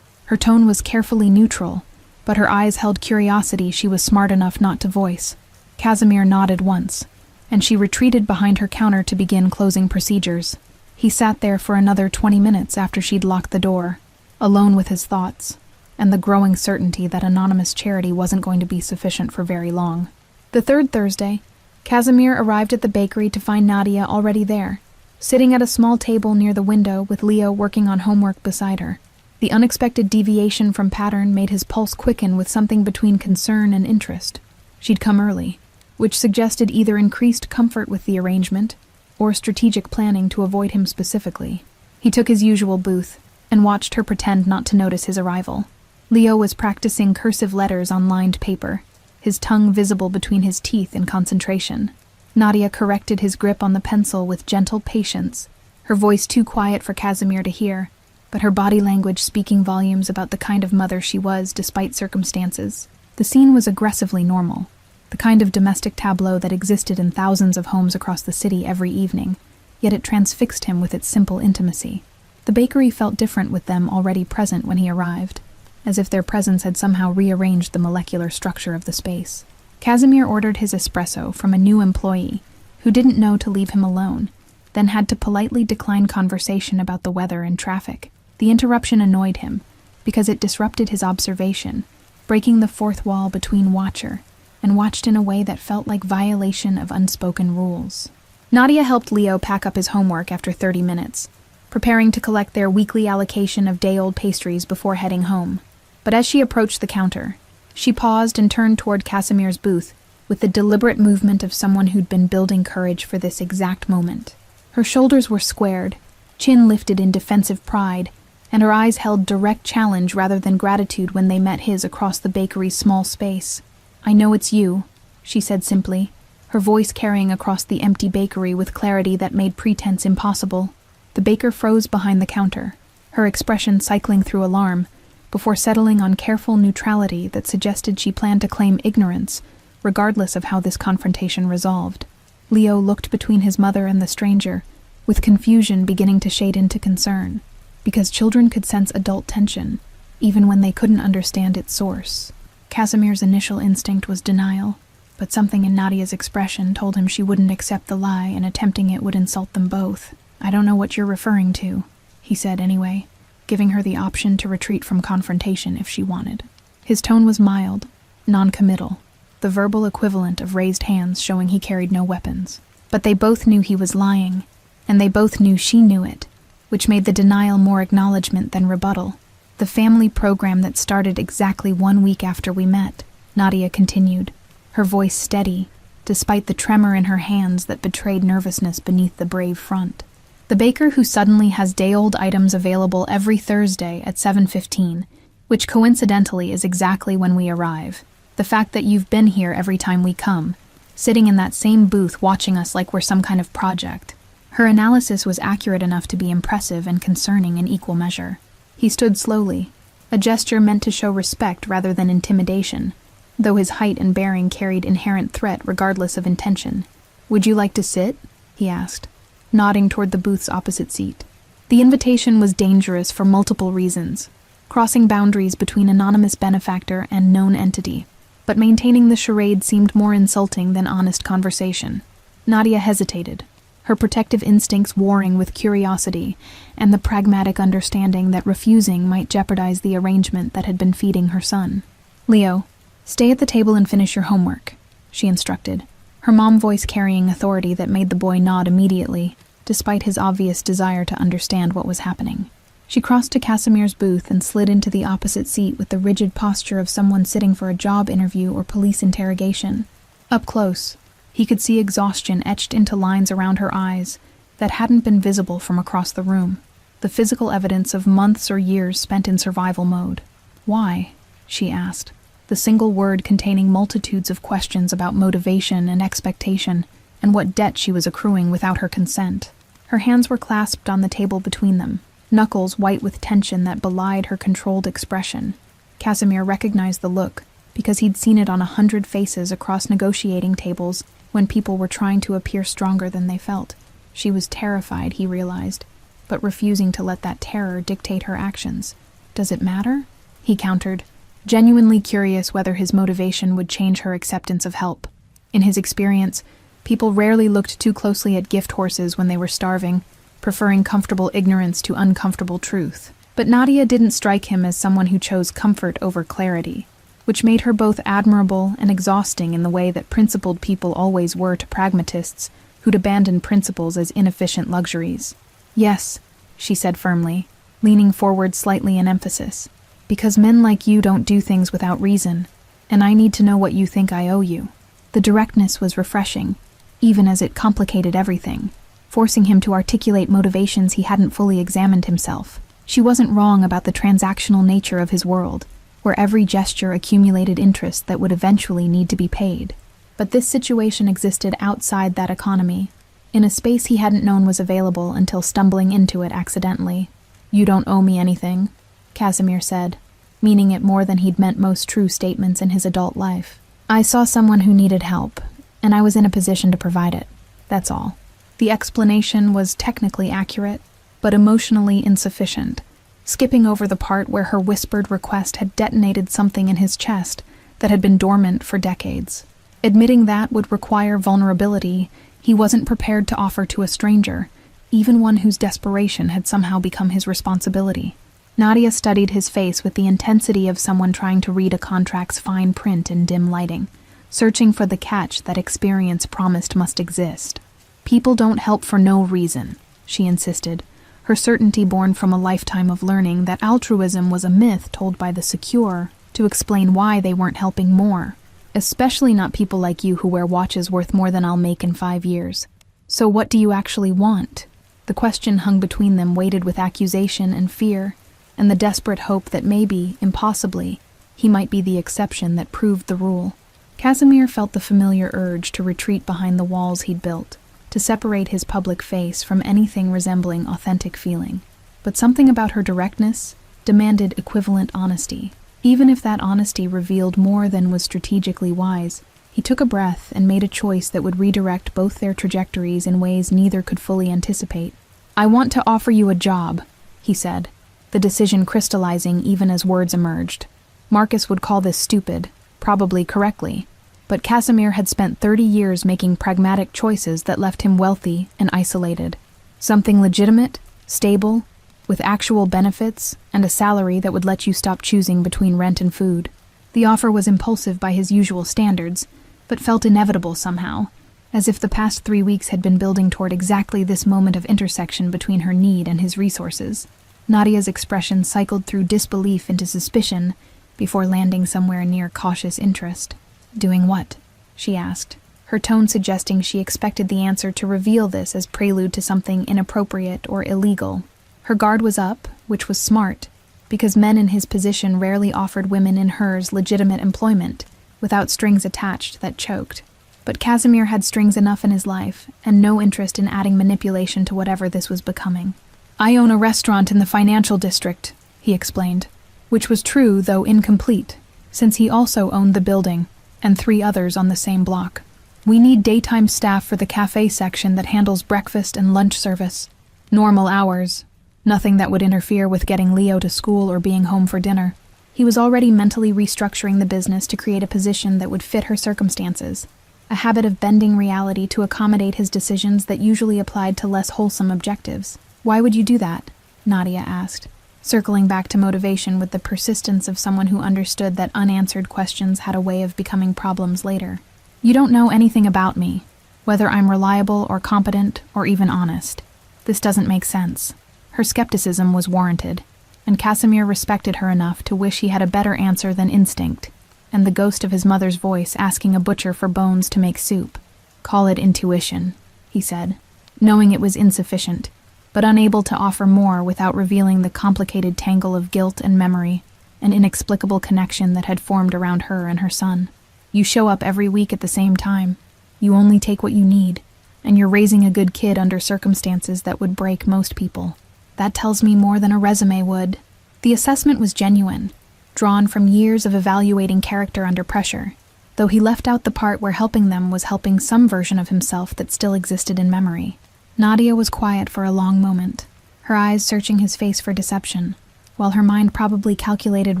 Her tone was carefully neutral, but her eyes held curiosity she was smart enough not to voice. Casimir nodded once, and she retreated behind her counter to begin closing procedures. He sat there for another 20 minutes after she'd locked the door, alone with his thoughts, and the growing certainty that anonymous charity wasn't going to be sufficient for very long. The 3rd Thursday, Casimir arrived at the bakery to find Nadia already there, sitting at a small table near the window with Leo working on homework beside her. The unexpected deviation from pattern made his pulse quicken with something between concern and interest. She'd come early, which suggested either increased comfort with the arrangement or strategic planning to avoid him specifically. He took his usual booth and watched her pretend not to notice his arrival. Leo was practicing cursive letters on lined paper, his tongue visible between his teeth in concentration. Nadia corrected his grip on the pencil with gentle patience, her voice too quiet for Casimir to hear, but her body language speaking volumes about the kind of mother she was despite circumstances. The scene was aggressively normal, the kind of domestic tableau that existed in thousands of homes across the city every evening, yet it transfixed him with its simple intimacy. The bakery felt different with them already present when he arrived, as if their presence had somehow rearranged the molecular structure of the space. Casimir ordered his espresso from a new employee, who didn't know to leave him alone, then had to politely decline conversation about the weather and traffic. The interruption annoyed him, because it disrupted his observation, breaking the fourth wall between watcher and watched in a way that felt like violation of unspoken rules. Nadia helped Leo pack up his homework after 30 minutes, preparing to collect their weekly allocation of day-old pastries before heading home. But as she approached the counter, she paused and turned toward Casimir's booth with the deliberate movement of someone who'd been building courage for this exact moment. Her shoulders were squared, chin lifted in defensive pride, and her eyes held direct challenge rather than gratitude when they met his across the bakery's small space. "I know it's you," she said simply, her voice carrying across the empty bakery with clarity that made pretense impossible. The baker froze behind the counter, her expression cycling through alarm, before settling on careful neutrality that suggested she planned to claim ignorance, regardless of how this confrontation resolved. Leo looked between his mother and the stranger, with confusion beginning to shade into concern, because children could sense adult tension, even when they couldn't understand its source. Casimir's initial instinct was denial, but something in Nadia's expression told him she wouldn't accept the lie, and attempting it would insult them both. "I don't know what you're referring to," he said anyway, giving her the option to retreat from confrontation if she wanted. His tone was mild, non-committal, the verbal equivalent of raised hands showing he carried no weapons. But they both knew he was lying, and they both knew she knew it, which made the denial more acknowledgement than rebuttal. "The family program that started exactly 1 week after we met," Nadia continued, her voice steady, despite the tremor in her hands that betrayed nervousness beneath the brave front. "The baker who suddenly has day-old items available every Thursday at 7:15, which coincidentally is exactly when we arrive. The fact that you've been here every time we come, sitting in that same booth watching us like we're some kind of project." Her analysis was accurate enough to be impressive and concerning in equal measure. He stood slowly, a gesture meant to show respect rather than intimidation, though his height and bearing carried inherent threat regardless of intention. "Would you like to sit?" he asked, nodding toward the booth's opposite seat. The invitation was dangerous for multiple reasons, crossing boundaries between anonymous benefactor and known entity, but maintaining the charade seemed more insulting than honest conversation. Nadia hesitated, her protective instincts warring with curiosity and the pragmatic understanding that refusing might jeopardize the arrangement that had been feeding her son. "Leo, stay at the table and finish your homework," she instructed, her mom voice carrying authority that made the boy nod immediately, despite his obvious desire to understand what was happening. She crossed to Casimir's booth and slid into the opposite seat with the rigid posture of someone sitting for a job interview or police interrogation. Up close, he could see exhaustion etched into lines around her eyes that hadn't been visible from across the room, the physical evidence of months or years spent in survival mode. "Why?" she asked, the single word containing multitudes of questions about motivation and expectation and what debt she was accruing without her consent. Her hands were clasped on the table between them, knuckles white with tension that belied her controlled expression. Casimir recognized the look, because he'd seen it on 100 faces across negotiating tables when people were trying to appear stronger than they felt. She was terrified, he realized, but refusing to let that terror dictate her actions. "Does it matter?" he countered, genuinely curious whether his motivation would change her acceptance of help. In his experience, people rarely looked too closely at gift horses when they were starving, preferring comfortable ignorance to uncomfortable truth. But Nadia didn't strike him as someone who chose comfort over clarity, which made her both admirable and exhausting in the way that principled people always were to pragmatists who'd abandoned principles as inefficient luxuries. "Yes," she said firmly, leaning forward slightly in emphasis, "because men like you don't do things without reason, and I need to know what you think I owe you." The directness was refreshing, even as it complicated everything, forcing him to articulate motivations he hadn't fully examined himself. She wasn't wrong about the transactional nature of his world, where every gesture accumulated interest that would eventually need to be paid. But this situation existed outside that economy, in a space he hadn't known was available until stumbling into it accidentally. "You don't owe me anything," Casimir said, meaning it more than he'd meant most true statements in his adult life. "I saw someone who needed help, and I was in a position to provide it. That's all." The explanation was technically accurate, but emotionally insufficient, skipping over the part where her whispered request had detonated something in his chest that had been dormant for decades. Admitting that would require vulnerability he wasn't prepared to offer to a stranger, even one whose desperation had somehow become his responsibility. Nadia studied his face with the intensity of someone trying to read a contract's fine print in dim lighting, searching for the catch that experience promised must exist. People don't help for no reason, she insisted, her certainty born from a lifetime of learning that altruism was a myth told by the secure to explain why they weren't helping more. Especially not people like you who wear watches worth more than I'll make in 5 years. So what do you actually want? The question hung between them, weighted with accusation and fear, and the desperate hope that maybe, impossibly, he might be the exception that proved the rule. Casimir felt the familiar urge to retreat behind the walls he'd built, to separate his public face from anything resembling authentic feeling. But something about her directness demanded equivalent honesty. Even if that honesty revealed more than was strategically wise, he took a breath and made a choice that would redirect both their trajectories in ways neither could fully anticipate. "I want to offer you a job," he said, the decision crystallizing even as words emerged. Marcus would call this stupid, probably correctly, but Casimir had spent 30 years making pragmatic choices that left him wealthy and isolated. Something legitimate, stable, with actual benefits, and a salary that would let you stop choosing between rent and food. The offer was impulsive by his usual standards, but felt inevitable somehow, as if the past 3 weeks had been building toward exactly this moment of intersection between her need and his resources. Nadia's expression cycled through disbelief into suspicion before landing somewhere near cautious interest. "Doing what?" she asked, her tone suggesting she expected the answer to reveal this as prelude to something inappropriate or illegal. Her guard was up, which was smart, because men in his position rarely offered women in hers legitimate employment, without strings attached that choked. But Casimir had strings enough in his life, and no interest in adding manipulation to whatever this was becoming. "I own a restaurant in the financial district," he explained, which was true, though incomplete, since he also owned the building, and 3 others on the same block. "We need daytime staff for the cafe section that handles breakfast and lunch service. Normal hours. Nothing that would interfere with getting Leo to school or being home for dinner." He was already mentally restructuring the business to create a position that would fit her circumstances, a habit of bending reality to accommodate his decisions that usually applied to less wholesome objectives. "Why would you do that?" Nadia asked, circling back to motivation with the persistence of someone who understood that unanswered questions had a way of becoming problems later. "You don't know anything about me, whether I'm reliable or competent or even honest. This doesn't make sense." Her skepticism was warranted, and Casimir respected her enough to wish he had a better answer than instinct, and the ghost of his mother's voice asking a butcher for bones to make soup. "Call it intuition," he said, knowing it was insufficient, but unable to offer more without revealing the complicated tangle of guilt and memory, an inexplicable connection that had formed around her and her son. "You show up every week at the same time. You only take what you need, and you're raising a good kid under circumstances that would break most people. That tells me more than a resume would." The assessment was genuine, drawn from years of evaluating character under pressure, though he left out the part where helping them was helping some version of himself that still existed in memory. Nadia was quiet for a long moment, her eyes searching his face for deception, while her mind probably calculated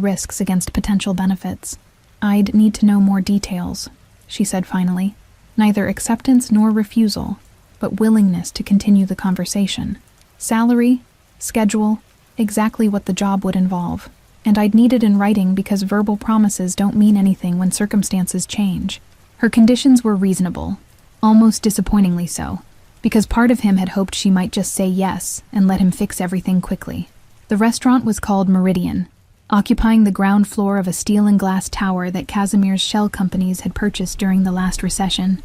risks against potential benefits. "I'd need to know more details," she said finally. Neither acceptance nor refusal, but willingness to continue the conversation. "Salary, schedule, exactly what the job would involve. And I'd need it in writing because verbal promises don't mean anything when circumstances change." Her conditions were reasonable, almost disappointingly so, because part of him had hoped she might just say yes and let him fix everything quickly. The restaurant was called Meridian, occupying the ground floor of a steel and glass tower that Casimir's shell companies had purchased during the last recession.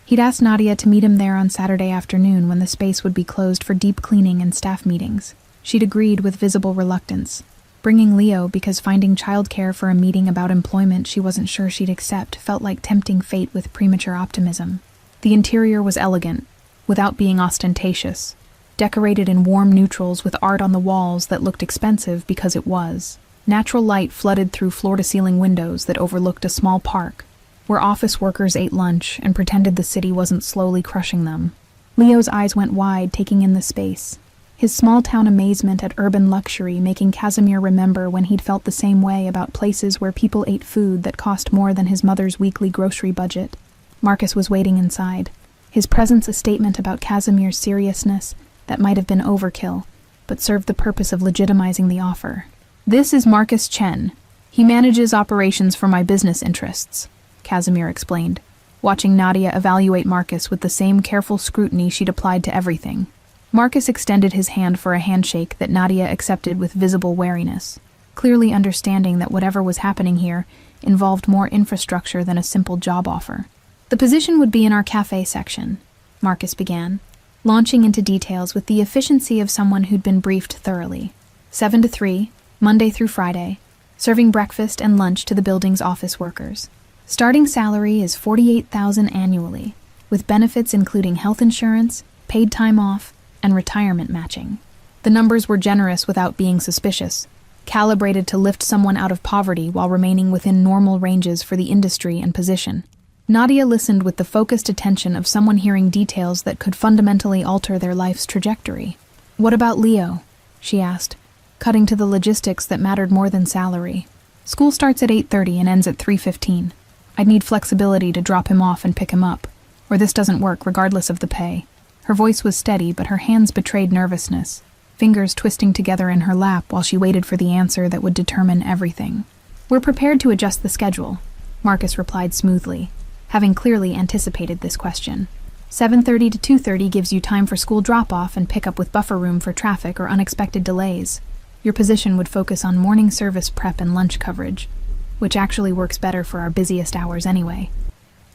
He'd asked Nadia to meet him there on Saturday afternoon when the space would be closed for deep cleaning and staff meetings. She'd agreed with visible reluctance, bringing Leo because finding childcare for a meeting about employment she wasn't sure she'd accept felt like tempting fate with premature optimism. The interior was elegant, without being ostentatious, decorated in warm neutrals with art on the walls that looked expensive because it was. Natural light flooded through floor-to-ceiling windows that overlooked a small park, where office workers ate lunch and pretended the city wasn't slowly crushing them. Leo's eyes went wide, taking in the space, his small-town amazement at urban luxury making Casimir remember when he'd felt the same way about places where people ate food that cost more than his mother's weekly grocery budget. Marcus was waiting inside, his presence a statement about Casimir's seriousness that might have been overkill, but served the purpose of legitimizing the offer. "This is Marcus Chen. He manages operations for my business interests," Casimir explained, watching Nadia evaluate Marcus with the same careful scrutiny she'd applied to everything. Marcus extended his hand for a handshake that Nadia accepted with visible wariness, clearly understanding that whatever was happening here involved more infrastructure than a simple job offer. "The position would be in our cafe section," Marcus began, launching into details with the efficiency of someone who'd been briefed thoroughly. 7 to 3, Monday through Friday, serving breakfast and lunch to the building's office workers. Starting salary is $48,000 annually, with benefits including health insurance, paid time off, and retirement matching. The numbers were generous without being suspicious, calibrated to lift someone out of poverty while remaining within normal ranges for the industry and position. Nadia listened with the focused attention of someone hearing details that could fundamentally alter their life's trajectory. "What about Leo?" she asked, cutting to the logistics that mattered more than salary. "School starts at 8:30 and ends at 3:15. I'd need flexibility to drop him off and pick him up, or this doesn't work regardless of the pay." Her voice was steady, but her hands betrayed nervousness, fingers twisting together in her lap while she waited for the answer that would determine everything. "We're prepared to adjust the schedule," Marcus replied smoothly, having clearly anticipated this question. 7:30 to 2:30 gives you time for school drop-off and pick up with buffer room for traffic or unexpected delays. Your position would focus on morning service prep and lunch coverage, which actually works better for our busiest hours anyway.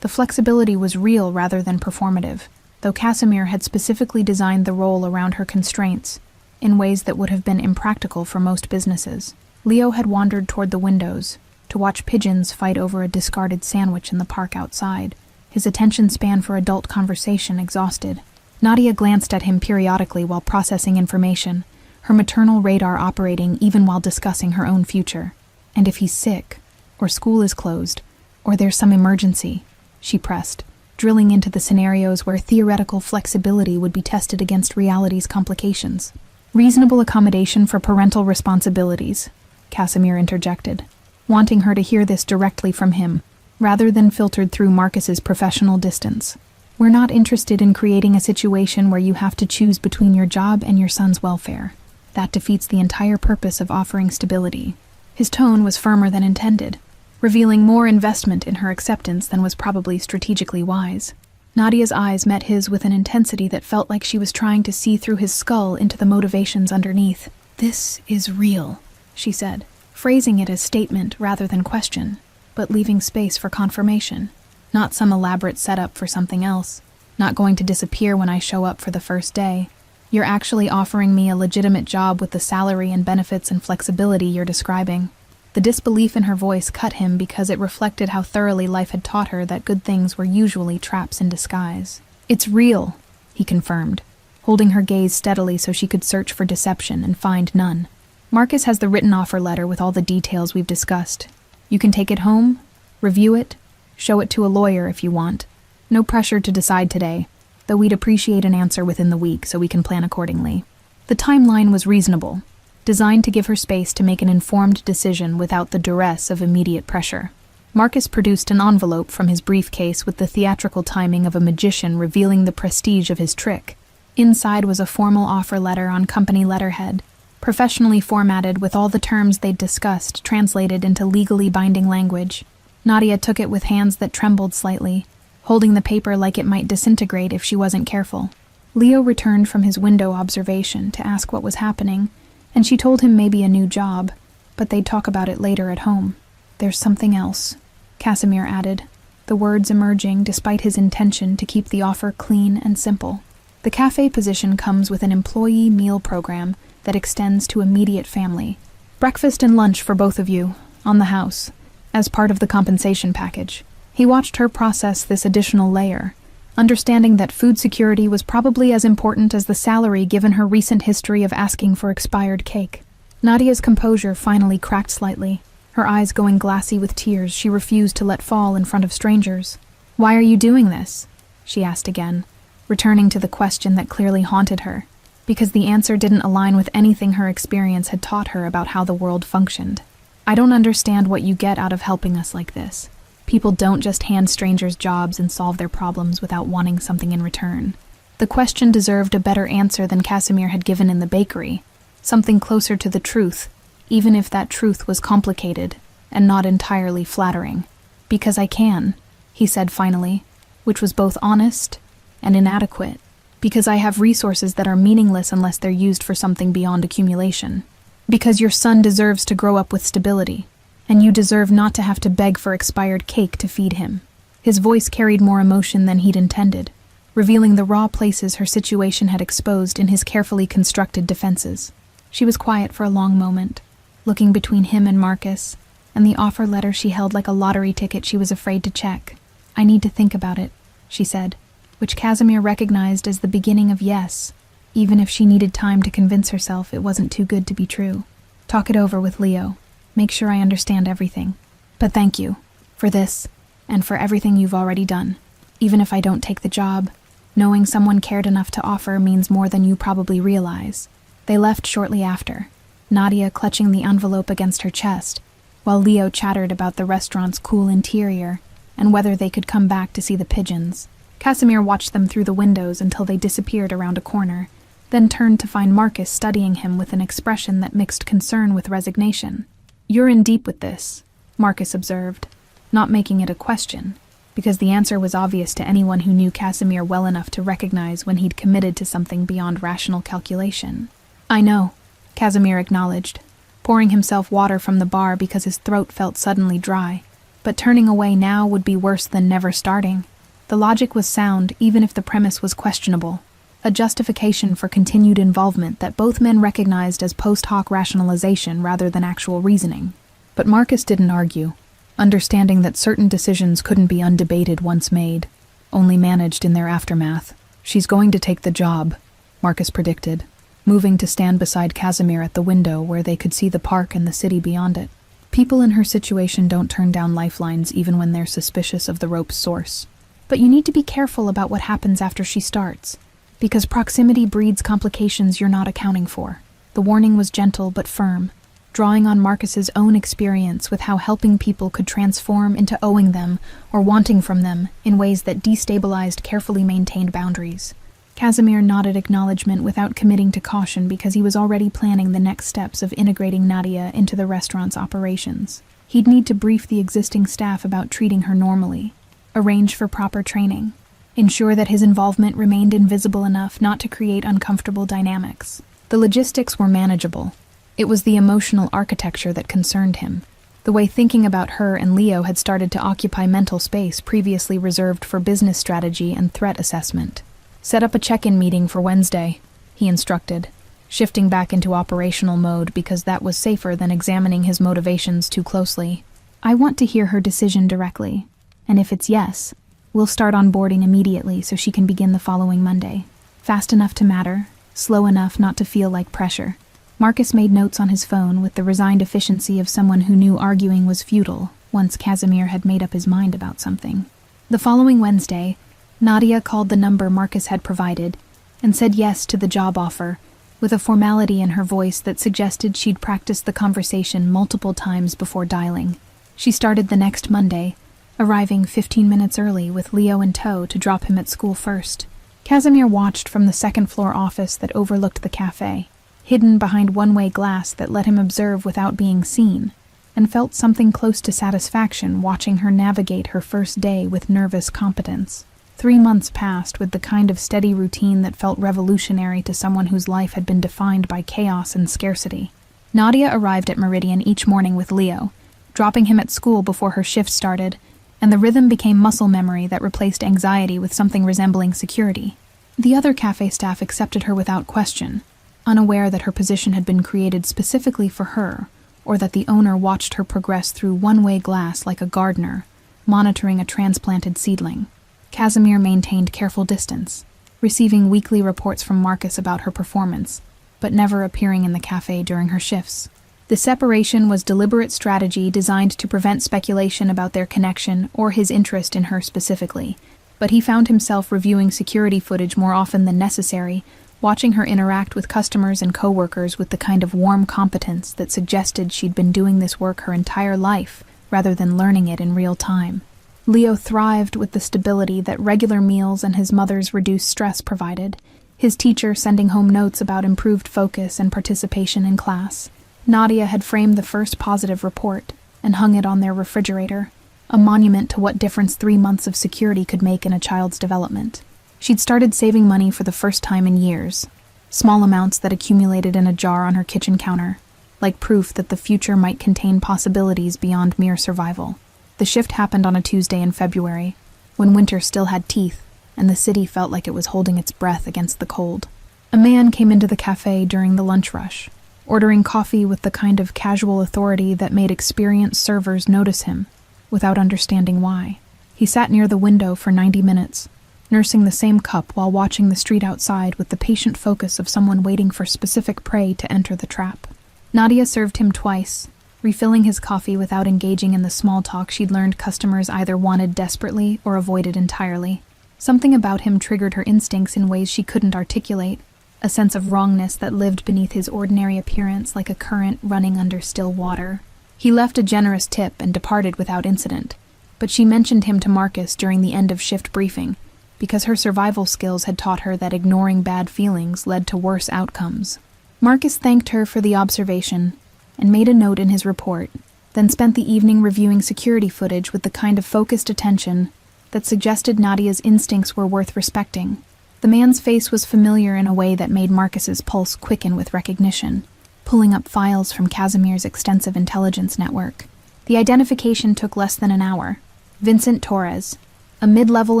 The flexibility was real rather than performative, though Casimir had specifically designed the role around her constraints in ways that would have been impractical for most businesses. Leo had wandered toward the windows to watch pigeons fight over a discarded sandwich in the park outside, his attention span for adult conversation exhausted. Nadia glanced at him periodically while processing information, her maternal radar operating even while discussing her own future. "And if he's sick, or school is closed, or there's some emergency," she pressed, drilling into the scenarios where theoretical flexibility would be tested against reality's complications. "Reasonable accommodation for parental responsibilities," Casimir interjected, wanting her to hear this directly from him, rather than filtered through Marcus's professional distance. "We're not interested in creating a situation where you have to choose between your job and your son's welfare. That defeats the entire purpose of offering stability." His tone was firmer than intended, revealing more investment in her acceptance than was probably strategically wise. Nadia's eyes met his with an intensity that felt like she was trying to see through his skull into the motivations underneath. "This is real," she said, phrasing it as statement rather than question, but leaving space for confirmation. "Not some elaborate setup for something else. Not going to disappear when I show up for the first day. You're actually offering me a legitimate job with the salary and benefits and flexibility you're describing." The disbelief in her voice cut him because it reflected how thoroughly life had taught her that good things were usually traps in disguise. "It's real," he confirmed, holding her gaze steadily so she could search for deception and find none. "Marcus has the written offer letter with all the details we've discussed. You can take it home, review it, show it to a lawyer if you want. No pressure to decide today, though we'd appreciate an answer within the week so we can plan accordingly." The timeline was reasonable, designed to give her space to make an informed decision without the duress of immediate pressure. Marcus produced an envelope from his briefcase with the theatrical timing of a magician revealing the prestige of his trick. Inside was a formal offer letter on company letterhead, professionally formatted with all the terms they'd discussed translated into legally binding language. Nadia took it with hands that trembled slightly, holding the paper like it might disintegrate if she wasn't careful. Leo returned from his window observation to ask what was happening, and she told him maybe a new job, but they'd talk about it later at home. "There's something else," Casimir added, the words emerging despite his intention to keep the offer clean and simple. "The cafe position comes with an employee meal program that extends to immediate family. Breakfast and lunch for both of you, on the house, as part of the compensation package." He watched her process this additional layer, understanding that food security was probably as important as the salary given her recent history of asking for expired cake. Nadia's composure finally cracked slightly, her eyes going glassy with tears she refused to let fall in front of strangers. "Why are you doing this?" she asked again, returning to the question that clearly haunted her, because the answer didn't align with anything her experience had taught her about how the world functioned. "I don't understand what you get out of helping us like this. People don't just hand strangers jobs and solve their problems without wanting something in return." The question deserved a better answer than Casimir had given in the bakery, something closer to the truth, even if that truth was complicated and not entirely flattering. "Because I can," he said finally, which was both honest and inadequate. "Because I have resources that are meaningless unless they're used for something beyond accumulation. Because your son deserves to grow up with stability, and you deserve not to have to beg for expired cake to feed him." His voice carried more emotion than he'd intended, revealing the raw places her situation had exposed in his carefully constructed defenses. She was quiet for a long moment, looking between him and Marcus, and the offer letter she held like a lottery ticket she was afraid to check. "I need to think about it," she said, which Casimir recognized as the beginning of yes, even if she needed time to convince herself it wasn't too good to be true. "Talk it over with Leo. Make sure I understand everything. But thank you for this, and for everything you've already done. Even if I don't take the job, knowing someone cared enough to offer means more than you probably realize." They left shortly after, Nadia clutching the envelope against her chest, while Leo chattered about the restaurant's cool interior and whether they could come back to see the pigeons. Casimir watched them through the windows until they disappeared around a corner, then turned to find Marcus studying him with an expression that mixed concern with resignation. "You're in deep with this," Marcus observed, not making it a question, because the answer was obvious to anyone who knew Casimir well enough to recognize when he'd committed to something beyond rational calculation. "I know," Casimir acknowledged, pouring himself water from the bar because his throat felt suddenly dry. But turning away now would be worse than never starting. The logic was sound, even if the premise was questionable. A justification for continued involvement that both men recognized as post hoc rationalization rather than actual reasoning. But Marcus didn't argue, understanding that certain decisions couldn't be undebated once made, only managed in their aftermath. "She's going to take the job," Marcus predicted, moving to stand beside Casimir at the window where they could see the park and the city beyond it. People in her situation don't turn down lifelines even when they're suspicious of the rope's source. But you need to be careful about what happens after she starts, because proximity breeds complications you're not accounting for. The warning was gentle but firm, drawing on Marcus's own experience with how helping people could transform into owing them or wanting from them in ways that destabilized carefully maintained boundaries. Casimir nodded acknowledgement without committing to caution because he was already planning the next steps of integrating Nadia into the restaurant's operations. He'd need to brief the existing staff about treating her normally, arrange for proper training, ensure that his involvement remained invisible enough not to create uncomfortable dynamics. The logistics were manageable. It was the emotional architecture that concerned him, the way thinking about her and Leo had started to occupy mental space previously reserved for business strategy and threat assessment. "Set up a check-in meeting for Wednesday," he instructed, shifting back into operational mode because that was safer than examining his motivations too closely. "I want to hear her decision directly, and if it's yes, we'll start onboarding immediately so she can begin the following Monday. Fast enough to matter, slow enough not to feel like pressure." Marcus made notes on his phone with the resigned efficiency of someone who knew arguing was futile once Casimir had made up his mind about something. The following Wednesday, Nadia called the number Marcus had provided and said yes to the job offer, with a formality in her voice that suggested she'd practiced the conversation multiple times before dialing. She started the next Monday, arriving 15 minutes early with Leo in tow to drop him at school first. Casimir watched from the second-floor office that overlooked the cafe, hidden behind one-way glass that let him observe without being seen, and felt something close to satisfaction watching her navigate her first day with nervous competence. 3 months passed with the kind of steady routine that felt revolutionary to someone whose life had been defined by chaos and scarcity. Nadia arrived at Meridian each morning with Leo, dropping him at school before her shift started, and the rhythm became muscle memory that replaced anxiety with something resembling security. The other cafe staff accepted her without question, unaware that her position had been created specifically for her, or that the owner watched her progress through one-way glass like a gardener, monitoring a transplanted seedling. Casimir maintained careful distance, receiving weekly reports from Marcus about her performance, but never appearing in the cafe during her shifts. The separation was deliberate strategy designed to prevent speculation about their connection or his interest in her specifically, but he found himself reviewing security footage more often than necessary, watching her interact with customers and coworkers with the kind of warm competence that suggested she'd been doing this work her entire life rather than learning it in real time. Leo thrived with the stability that regular meals and his mother's reduced stress provided, his teacher sending home notes about improved focus and participation in class. Nadia had framed the first positive report and hung it on their refrigerator, a monument to what difference 3 months of security could make in a child's development. She'd started saving money for the first time in years, small amounts that accumulated in a jar on her kitchen counter, like proof that the future might contain possibilities beyond mere survival. The shift happened on a Tuesday in February, when winter still had teeth, and the city felt like it was holding its breath against the cold. A man came into the cafe during the lunch rush, ordering coffee with the kind of casual authority that made experienced servers notice him, without understanding why. He sat near the window for 90 minutes, nursing the same cup while watching the street outside with the patient focus of someone waiting for specific prey to enter the trap. Nadia served him twice, refilling his coffee without engaging in the small talk she'd learned customers either wanted desperately or avoided entirely. Something about him triggered her instincts in ways she couldn't articulate, a sense of wrongness that lived beneath his ordinary appearance like a current running under still water. He left a generous tip and departed without incident, but she mentioned him to Marcus during the end-of-shift briefing, because her survival skills had taught her that ignoring bad feelings led to worse outcomes. Marcus thanked her for the observation and made a note in his report, then spent the evening reviewing security footage with the kind of focused attention that suggested Nadia's instincts were worth respecting. The man's face was familiar in a way that made Marcus's pulse quicken with recognition, pulling up files from Casimir's extensive intelligence network. The identification took less than an hour. Vincent Torres, a mid-level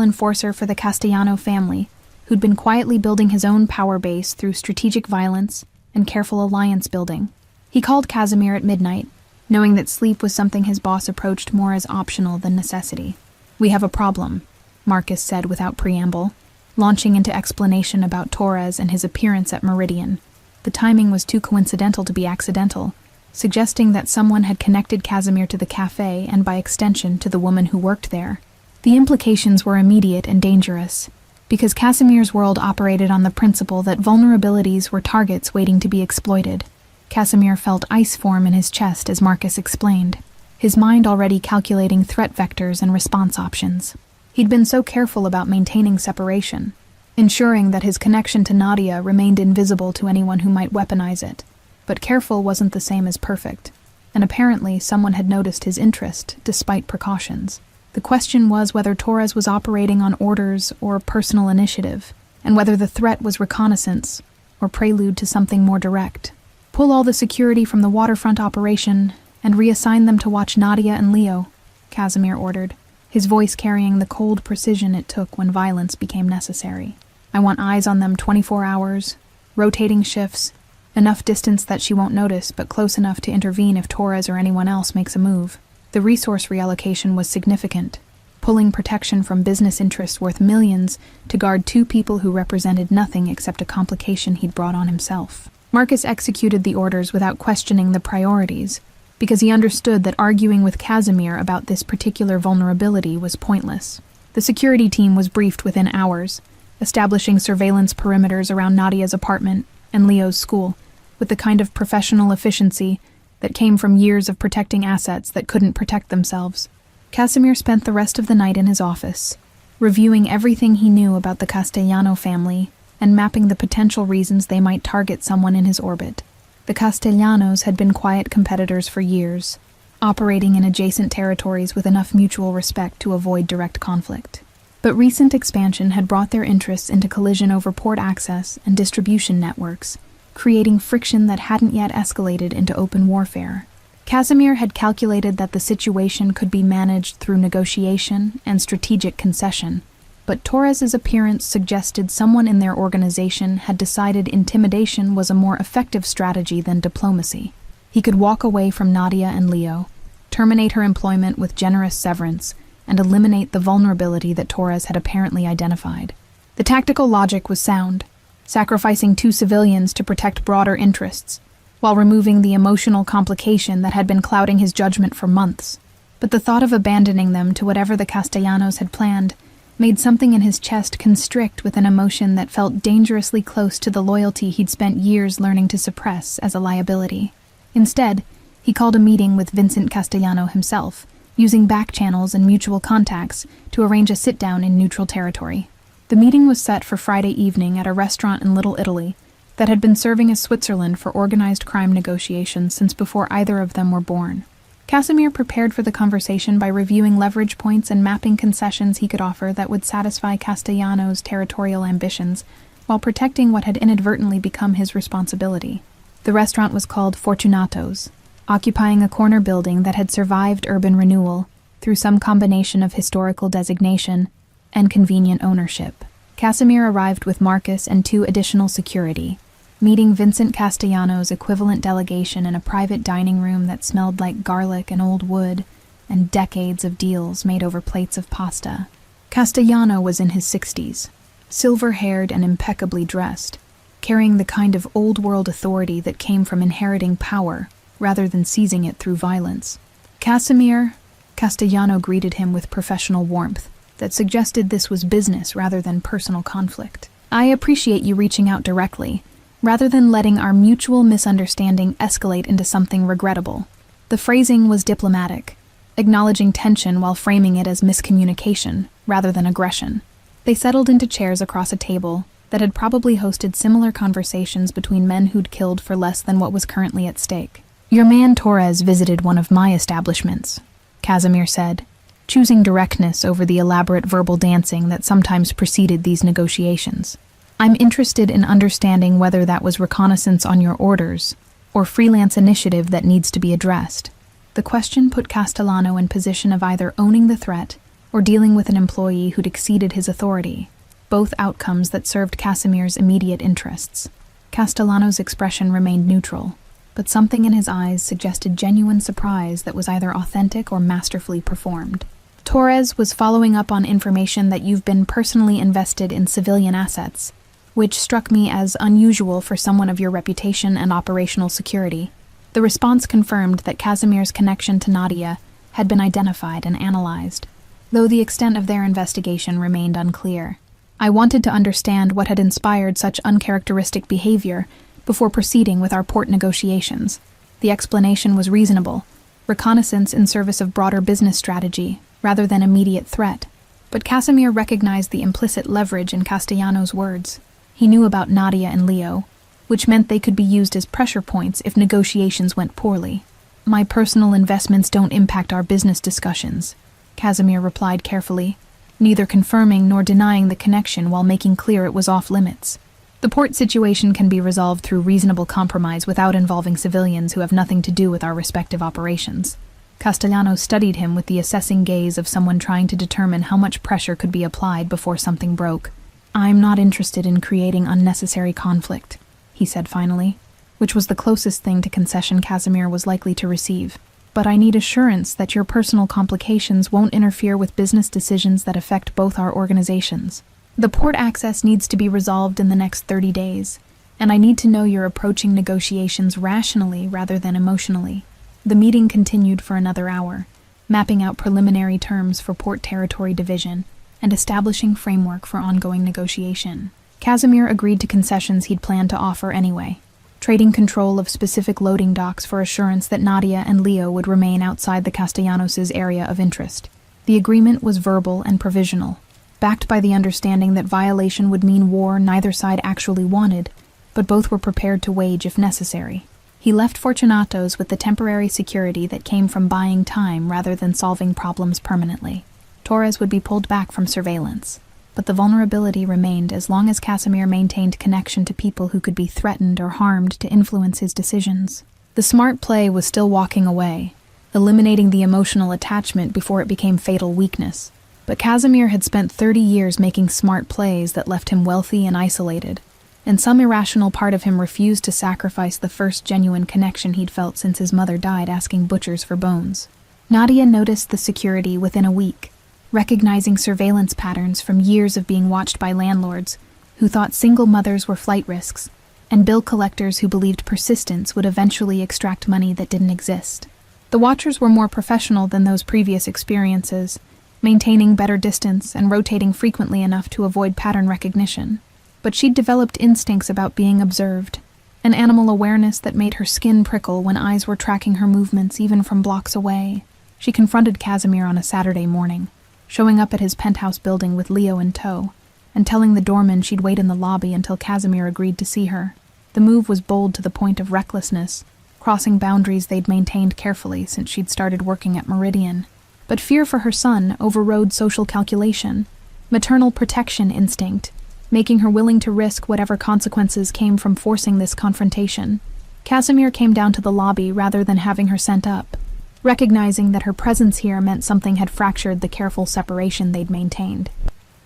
enforcer for the Castellano family, who'd been quietly building his own power base through strategic violence and careful alliance building. He called Casimir at midnight, knowing that sleep was something his boss approached more as optional than necessity. "We have a problem," Marcus said without preamble, launching into explanation about Torres and his appearance at Meridian. The timing was too coincidental to be accidental, suggesting that someone had connected Casimir to the cafe and by extension to the woman who worked there. The implications were immediate and dangerous, because Casimir's world operated on the principle that vulnerabilities were targets waiting to be exploited. Casimir felt ice form in his chest as Marcus explained, his mind already calculating threat vectors and response options. He'd been so careful about maintaining separation, ensuring that his connection to Nadia remained invisible to anyone who might weaponize it. But careful wasn't the same as perfect, and apparently someone had noticed his interest, despite precautions. The question was whether Torres was operating on orders or personal initiative, and whether the threat was reconnaissance or prelude to something more direct. "Pull all the security from the waterfront operation and reassign them to watch Nadia and Leo," Casimir ordered, his voice carrying the cold precision it took when violence became necessary. "I want eyes on them 24 hours, rotating shifts, enough distance that she won't notice, but close enough to intervene if Torres or anyone else makes a move." The resource reallocation was significant, pulling protection from business interests worth millions to guard 2 people who represented nothing except a complication he'd brought on himself. Marcus executed the orders without questioning the priorities, because he understood that arguing with Casimir about this particular vulnerability was pointless. The security team was briefed within hours, establishing surveillance perimeters around Nadia's apartment and Leo's school, with the kind of professional efficiency that came from years of protecting assets that couldn't protect themselves. Casimir spent the rest of the night in his office, reviewing everything he knew about the Castellano family and mapping the potential reasons they might target someone in his orbit. The Castellanos had been quiet competitors for years, operating in adjacent territories with enough mutual respect to avoid direct conflict. But recent expansion had brought their interests into collision over port access and distribution networks, creating friction that hadn't yet escalated into open warfare. Casimir had calculated that the situation could be managed through negotiation and strategic concession, but Torres's appearance suggested someone in their organization had decided intimidation was a more effective strategy than diplomacy. He could walk away from Nadia and Leo, terminate her employment with generous severance, and eliminate the vulnerability that Torres had apparently identified. The tactical logic was sound, sacrificing 2 civilians to protect broader interests, while removing the emotional complication that had been clouding his judgment for months. But the thought of abandoning them to whatever the Castellanos had planned made something in his chest constrict with an emotion that felt dangerously close to the loyalty he'd spent years learning to suppress as a liability. Instead, he called a meeting with Vincent Castellano himself, using back channels and mutual contacts to arrange a sit-down in neutral territory. The meeting was set for Friday evening at a restaurant in Little Italy that had been serving as Switzerland for organized crime negotiations since before either of them were born. Casimir prepared for the conversation by reviewing leverage points and mapping concessions he could offer that would satisfy Castellano's territorial ambitions while protecting what had inadvertently become his responsibility. The restaurant was called Fortunato's, occupying a corner building that had survived urban renewal through some combination of historical designation and convenient ownership. Casimir arrived with Marcus and 2 additional security, meeting Vincent Castellano's equivalent delegation in a private dining room that smelled like garlic and old wood and decades of deals made over plates of pasta. Castellano was in his 60s, silver-haired and impeccably dressed, carrying the kind of old-world authority that came from inheriting power rather than seizing it through violence. Castellano greeted him with professional warmth that suggested this was business rather than personal conflict. "I appreciate you reaching out directly, rather than letting our mutual misunderstanding escalate into something regrettable." The phrasing was diplomatic, acknowledging tension while framing it as miscommunication rather than aggression. They settled into chairs across a table that had probably hosted similar conversations between men who'd killed for less than what was currently at stake. "Your man Torres visited one of my establishments," Casimir said, choosing directness over the elaborate verbal dancing that sometimes preceded these negotiations. "I'm interested in understanding whether that was reconnaissance on your orders or freelance initiative that needs to be addressed." The question put Castellano in position of either owning the threat or dealing with an employee who'd exceeded his authority, both outcomes that served Casimir's immediate interests. Castellano's expression remained neutral, but something in his eyes suggested genuine surprise that was either authentic or masterfully performed. "Torres was following up on information that you've been personally invested in civilian assets, which struck me as unusual for someone of your reputation and operational security." The response confirmed that Casimir's connection to Nadia had been identified and analyzed, though the extent of their investigation remained unclear. "I wanted to understand what had inspired such uncharacteristic behavior before proceeding with our port negotiations. The explanation was reasonable, reconnaissance in service of broader business strategy rather than immediate threat. But Casimir recognized the implicit leverage in Castellano's words. He knew about Nadia and Leo, which meant they could be used as pressure points if negotiations went poorly. "My personal investments don't impact our business discussions," Casimir replied carefully, neither confirming nor denying the connection while making clear it was off limits. "The port situation can be resolved through reasonable compromise without involving civilians who have nothing to do with our respective operations." Castellano studied him with the assessing gaze of someone trying to determine how much pressure could be applied before something broke. "I'm not interested in creating unnecessary conflict," he said finally, which was the closest thing to concession Casimir was likely to receive. "But I need assurance that your personal complications won't interfere with business decisions that affect both our organizations. The port access needs to be resolved in the next 30 days, and I need to know you're approaching negotiations rationally rather than emotionally." The meeting continued for another hour, mapping out preliminary terms for port territory division and establishing framework for ongoing negotiation. Casimir agreed to concessions he'd planned to offer anyway, trading control of specific loading docks for assurance that Nadia and Leo would remain outside the Castellanos' area of interest. The agreement was verbal and provisional, backed by the understanding that violation would mean war neither side actually wanted, but both were prepared to wage if necessary. He left Fortunato's with the temporary security that came from buying time rather than solving problems permanently. Torres would be pulled back from surveillance, but the vulnerability remained as long as Casimir maintained connection to people who could be threatened or harmed to influence his decisions. The smart play was still walking away, eliminating the emotional attachment before it became fatal weakness. But Casimir had spent 30 years making smart plays that left him wealthy and isolated, and some irrational part of him refused to sacrifice the first genuine connection he'd felt since his mother died asking butchers for bones. Nadia noticed the security within a week, recognizing surveillance patterns from years of being watched by landlords who thought single mothers were flight risks, and bill collectors who believed persistence would eventually extract money that didn't exist. The watchers were more professional than those previous experiences, maintaining better distance and rotating frequently enough to avoid pattern recognition. But she'd developed instincts about being observed, an animal awareness that made her skin prickle when eyes were tracking her movements even from blocks away. She confronted Casimir on a Saturday morning, showing up at his penthouse building with Leo in tow, and telling the doorman she'd wait in the lobby until Casimir agreed to see her. The move was bold to the point of recklessness, crossing boundaries they'd maintained carefully since she'd started working at Meridian. But fear for her son overrode social calculation, maternal protection instinct, making her willing to risk whatever consequences came from forcing this confrontation. Casimir came down to the lobby rather than having her sent up, recognizing that her presence here meant something had fractured the careful separation they'd maintained.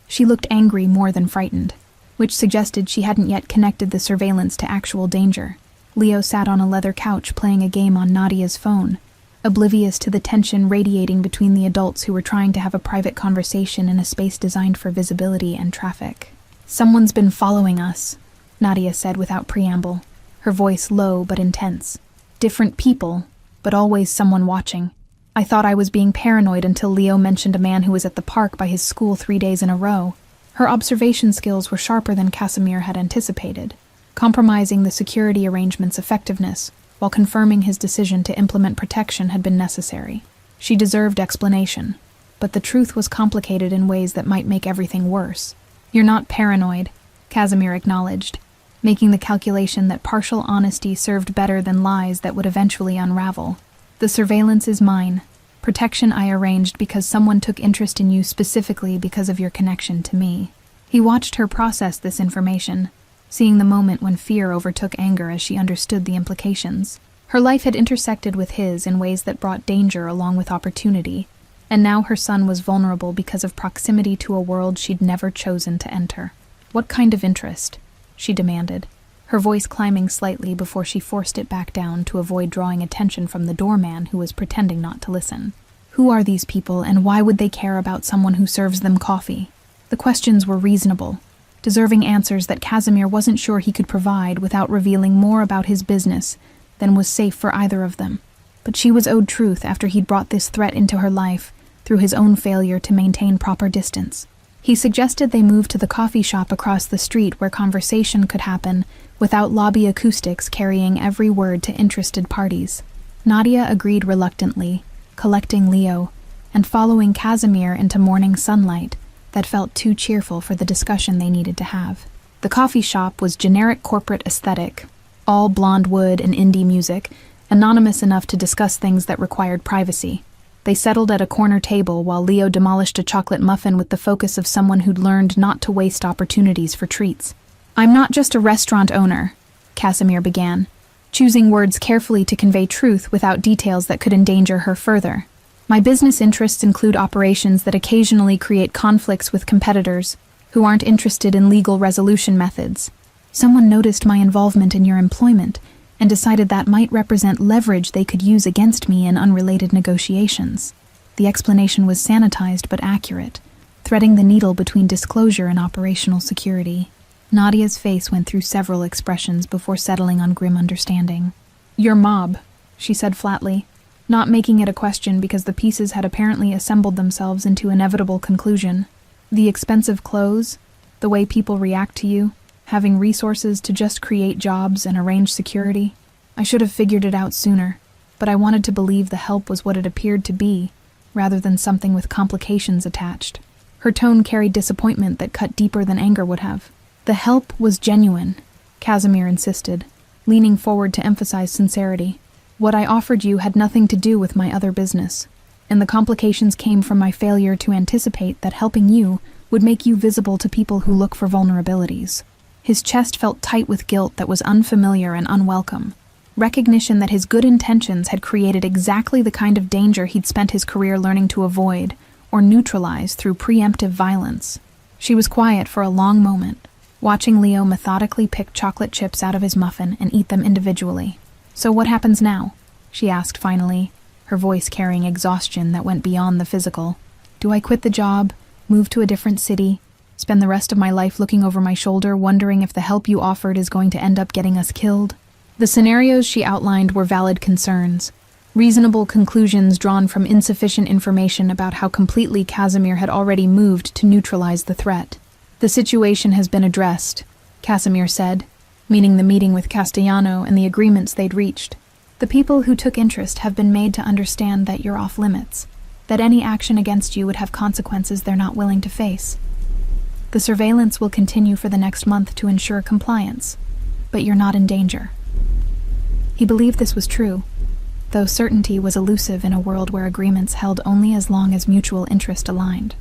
She looked angry more than frightened, which suggested she hadn't yet connected the surveillance to actual danger. Leo sat on a leather couch playing a game on Nadia's phone, oblivious to the tension radiating between the adults who were trying to have a private conversation in a space designed for visibility and traffic. "Someone's been following us," Nadia said without preamble, her voice low but intense. "Different people, but always someone watching. I thought I was being paranoid until Leo mentioned a man who was at the park by his school 3 days in a row." Her observation skills were sharper than Casimir had anticipated, compromising the security arrangement's effectiveness while confirming his decision to implement protection had been necessary. She deserved explanation, but the truth was complicated in ways that might make everything worse. "You're not paranoid," Casimir acknowledged, making the calculation that partial honesty served better than lies that would eventually unravel. "The surveillance is mine. Protection I arranged because someone took interest in you specifically because of your connection to me." He watched her process this information, seeing the moment when fear overtook anger as she understood the implications. Her life had intersected with his in ways that brought danger along with opportunity, and now her son was vulnerable because of proximity to a world she'd never chosen to enter. "What kind of interest?" she demanded, her voice climbing slightly before she forced it back down to avoid drawing attention from the doorman who was pretending not to listen. "Who are these people, and why would they care about someone who serves them coffee?" The questions were reasonable, deserving answers that Casimir wasn't sure he could provide without revealing more about his business than was safe for either of them. But she was owed truth after he'd brought this threat into her life through his own failure to maintain proper distance. He suggested they move to the coffee shop across the street where conversation could happen without lobby acoustics carrying every word to interested parties. Nadia agreed reluctantly, collecting Leo, and following Casimir into morning sunlight that felt too cheerful for the discussion they needed to have. The coffee shop was generic corporate aesthetic, all blonde wood and indie music, anonymous enough to discuss things that required privacy. They settled at a corner table while Leo demolished a chocolate muffin with the focus of someone who'd learned not to waste opportunities for treats. "I'm not just a restaurant owner," Casimir began, choosing words carefully to convey truth without details that could endanger her further. "My business interests include operations that occasionally create conflicts with competitors who aren't interested in legal resolution methods. Someone noticed my involvement in your employment and decided that might represent leverage they could use against me in unrelated negotiations." The explanation was sanitized but accurate, threading the needle between disclosure and operational security. Nadia's face went through several expressions before settling on grim understanding. "Your mob," she said flatly, not making it a question because the pieces had apparently assembled themselves into inevitable conclusion. "The expensive clothes, the way people react to you, having resources to just create jobs and arrange security. I should have figured it out sooner, but I wanted to believe the help was what it appeared to be, rather than something with complications attached." Her tone carried disappointment that cut deeper than anger would have. "The help was genuine," Casimir insisted, leaning forward to emphasize sincerity. "What I offered you had nothing to do with my other business, and the complications came from my failure to anticipate that helping you would make you visible to people who look for vulnerabilities." His chest felt tight with guilt that was unfamiliar and unwelcome. Recognition that his good intentions had created exactly the kind of danger he'd spent his career learning to avoid or neutralize through preemptive violence. She was quiet for a long moment, watching Leo methodically pick chocolate chips out of his muffin and eat them individually. "So what happens now?" she asked finally, her voice carrying exhaustion that went beyond the physical. "Do I quit the job, move to a different city, spend the rest of my life looking over my shoulder wondering if the help you offered is going to end up getting us killed?" The scenarios she outlined were valid concerns, reasonable conclusions drawn from insufficient information about how completely Casimir had already moved to neutralize the threat. "The situation has been addressed," Casimir said, meaning the meeting with Castellano and the agreements they'd reached. "The people who took interest have been made to understand that you're off limits, that any action against you would have consequences they're not willing to face." The surveillance will continue for the next month to ensure compliance, but you're not in danger. He believed this was true, though certainty was elusive in a world where agreements held only as long as mutual interest aligned.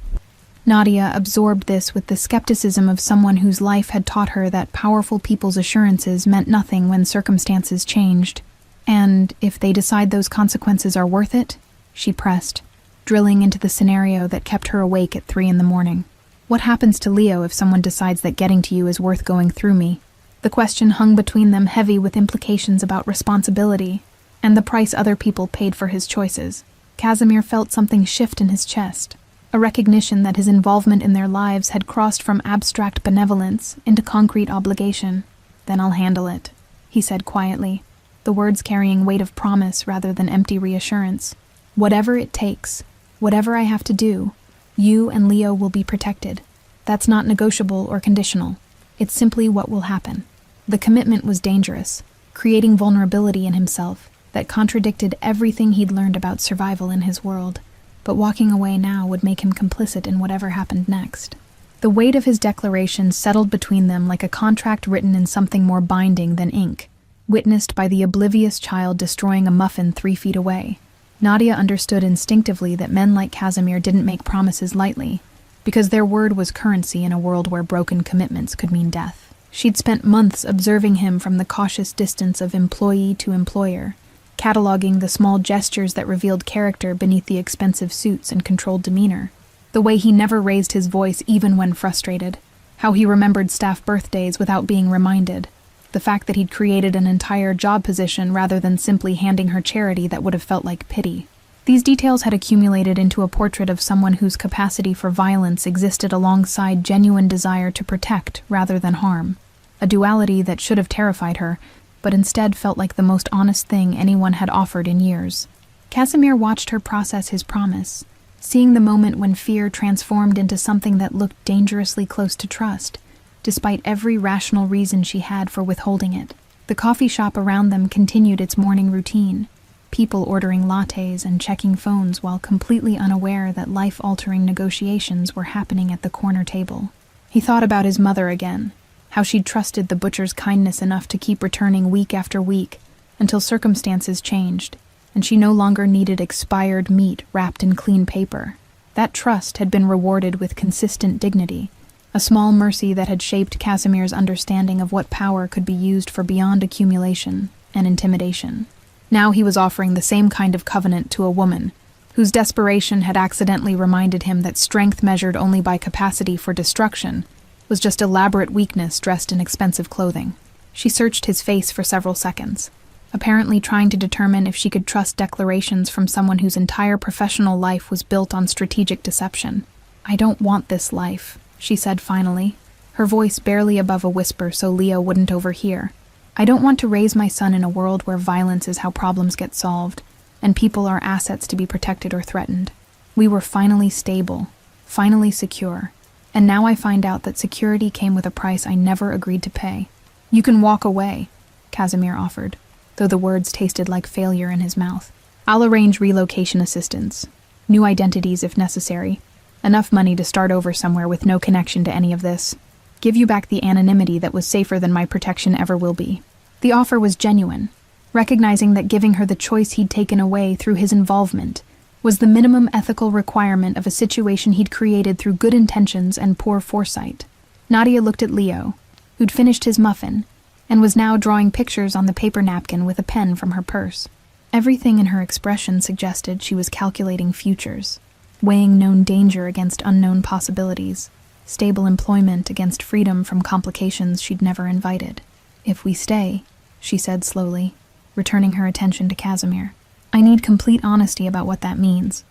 Nadia absorbed this with the skepticism of someone whose life had taught her that powerful people's assurances meant nothing when circumstances changed. And if they decide those consequences are worth it, she pressed, drilling into the scenario that kept her awake at 3 a.m. What happens to Leo if someone decides that getting to you is worth going through me? The question hung between them, heavy with implications about responsibility and the price other people paid for his choices. Casimir felt something shift in his chest, a recognition that his involvement in their lives had crossed from abstract benevolence into concrete obligation. "Then I'll handle it," he said quietly, the words carrying weight of promise rather than empty reassurance. "Whatever it takes, whatever I have to do, you and Leo will be protected. That's not negotiable or conditional. It's simply what will happen." The commitment was dangerous, creating vulnerability in himself that contradicted everything he'd learned about survival in his world, but walking away now would make him complicit in whatever happened next. The weight of his declaration settled between them like a contract written in something more binding than ink, witnessed by the oblivious child destroying a muffin 3 feet away. Nadia understood instinctively that men like Casimir didn't make promises lightly, because their word was currency in a world where broken commitments could mean death. She'd spent months observing him from the cautious distance of employee to employer, cataloging the small gestures that revealed character beneath the expensive suits and controlled demeanor. The way he never raised his voice even when frustrated, how he remembered staff birthdays without being reminded, the fact that he'd created an entire job position rather than simply handing her charity that would have felt like pity. These details had accumulated into a portrait of someone whose capacity for violence existed alongside genuine desire to protect rather than harm, a duality that should have terrified her, but instead felt like the most honest thing anyone had offered in years. Casimir watched her process his promise, seeing the moment when fear transformed into something that looked dangerously close to trust, despite every rational reason she had for withholding it. The coffee shop around them continued its morning routine, people ordering lattes and checking phones while completely unaware that life-altering negotiations were happening at the corner table. He thought about his mother again, how she'd trusted the butcher's kindness enough to keep returning week after week until circumstances changed, and she no longer needed expired meat wrapped in clean paper. That trust had been rewarded with consistent dignity, a small mercy that had shaped Casimir's understanding of what power could be used for beyond accumulation and intimidation. Now he was offering the same kind of covenant to a woman, whose desperation had accidentally reminded him that strength measured only by capacity for destruction was just elaborate weakness dressed in expensive clothing. She searched his face for several seconds, apparently trying to determine if she could trust declarations from someone whose entire professional life was built on strategic deception. "I don't want this life," she said finally, her voice barely above a whisper so Leo wouldn't overhear. "I don't want to raise my son in a world where violence is how problems get solved, and people are assets to be protected or threatened. We were finally stable, finally secure, and now I find out that security came with a price I never agreed to pay." "You can walk away," Casimir offered, though the words tasted like failure in his mouth. "I'll arrange relocation assistance, new identities if necessary, enough money to start over somewhere with no connection to any of this. Give you back the anonymity that was safer than my protection ever will be." The offer was genuine, recognizing that giving her the choice he'd taken away through his involvement was the minimum ethical requirement of a situation he'd created through good intentions and poor foresight. Nadia looked at Leo, who'd finished his muffin, and was now drawing pictures on the paper napkin with a pen from her purse. Everything in her expression suggested she was calculating futures, weighing known danger against unknown possibilities, stable employment against freedom from complications she'd never invited. "If we stay," she said slowly, returning her attention to Casimir, "I need complete honesty about what that means.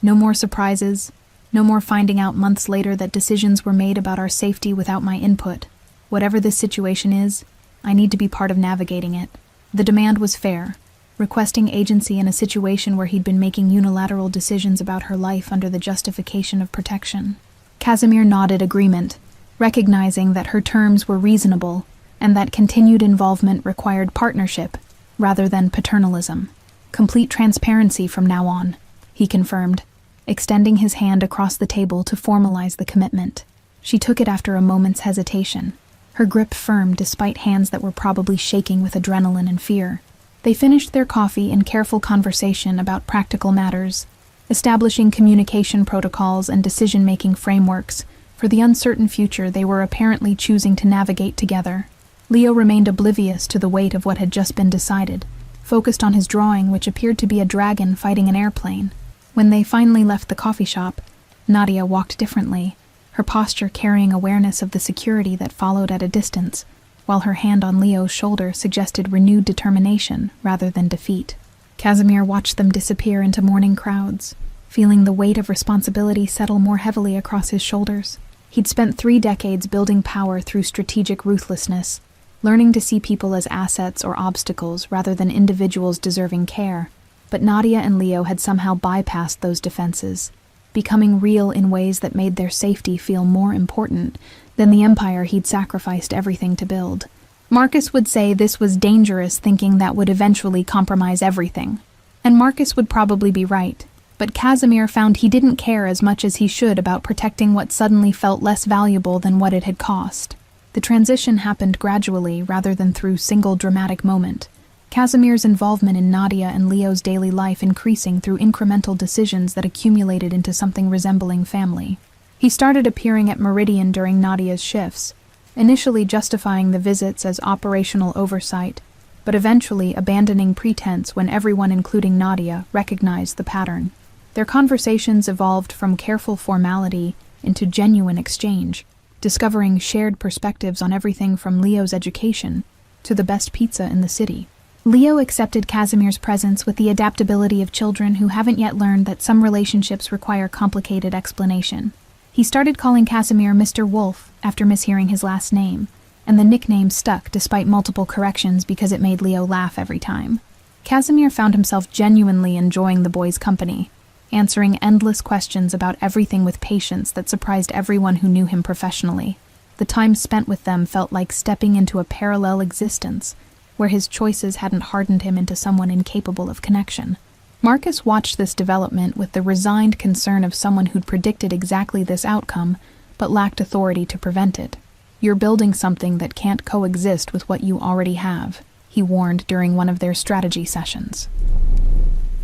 No more surprises, no more finding out months later that decisions were made about our safety without my input. Whatever this situation is, I need to be part of navigating it." The demand was fair, requesting agency in a situation where he'd been making unilateral decisions about her life under the justification of protection. Casimir nodded agreement, recognizing that her terms were reasonable and that continued involvement required partnership rather than paternalism. "Complete transparency from now on," he confirmed, extending his hand across the table to formalize the commitment. She took it after a moment's hesitation, her grip firm despite hands that were probably shaking with adrenaline and fear. They finished their coffee in careful conversation about practical matters, establishing communication protocols and decision-making frameworks for the uncertain future they were apparently choosing to navigate together. Leo remained oblivious to the weight of what had just been decided, focused on his drawing, which appeared to be a dragon fighting an airplane. When they finally left the coffee shop, Nadia walked differently, her posture carrying awareness of the security that followed at a distance, while her hand on Leo's shoulder suggested renewed determination rather than defeat. Casimir watched them disappear into morning crowds, feeling the weight of responsibility settle more heavily across his shoulders. He'd spent 3 decades building power through strategic ruthlessness, learning to see people as assets or obstacles rather than individuals deserving care. But Nadia and Leo had somehow bypassed those defenses, becoming real in ways that made their safety feel more important than the empire he'd sacrificed everything to build. Marcus would say this was dangerous thinking that would eventually compromise everything. And Marcus would probably be right, but Casimir found he didn't care as much as he should about protecting what suddenly felt less valuable than what it had cost. The transition happened gradually rather than through single dramatic moment. Casimir's involvement in Nadia and Leo's daily life increasing through incremental decisions that accumulated into something resembling family. He started appearing at Meridian during Nadia's shifts, initially justifying the visits as operational oversight, but eventually abandoning pretense when everyone, including Nadia, recognized the pattern. Their conversations evolved from careful formality into genuine exchange, discovering shared perspectives on everything from Leo's education to the best pizza in the city. Leo accepted Casimir's presence with the adaptability of children who haven't yet learned that some relationships require complicated explanation. He started calling Casimir Mr. Wolf after mishearing his last name, and the nickname stuck despite multiple corrections because it made Leo laugh every time. Casimir found himself genuinely enjoying the boy's company, answering endless questions about everything with patience that surprised everyone who knew him professionally. The time spent with them felt like stepping into a parallel existence, where his choices hadn't hardened him into someone incapable of connection. Marcus watched this development with the resigned concern of someone who'd predicted exactly this outcome, but lacked authority to prevent it. "You're building something that can't coexist with what you already have," he warned during one of their strategy sessions.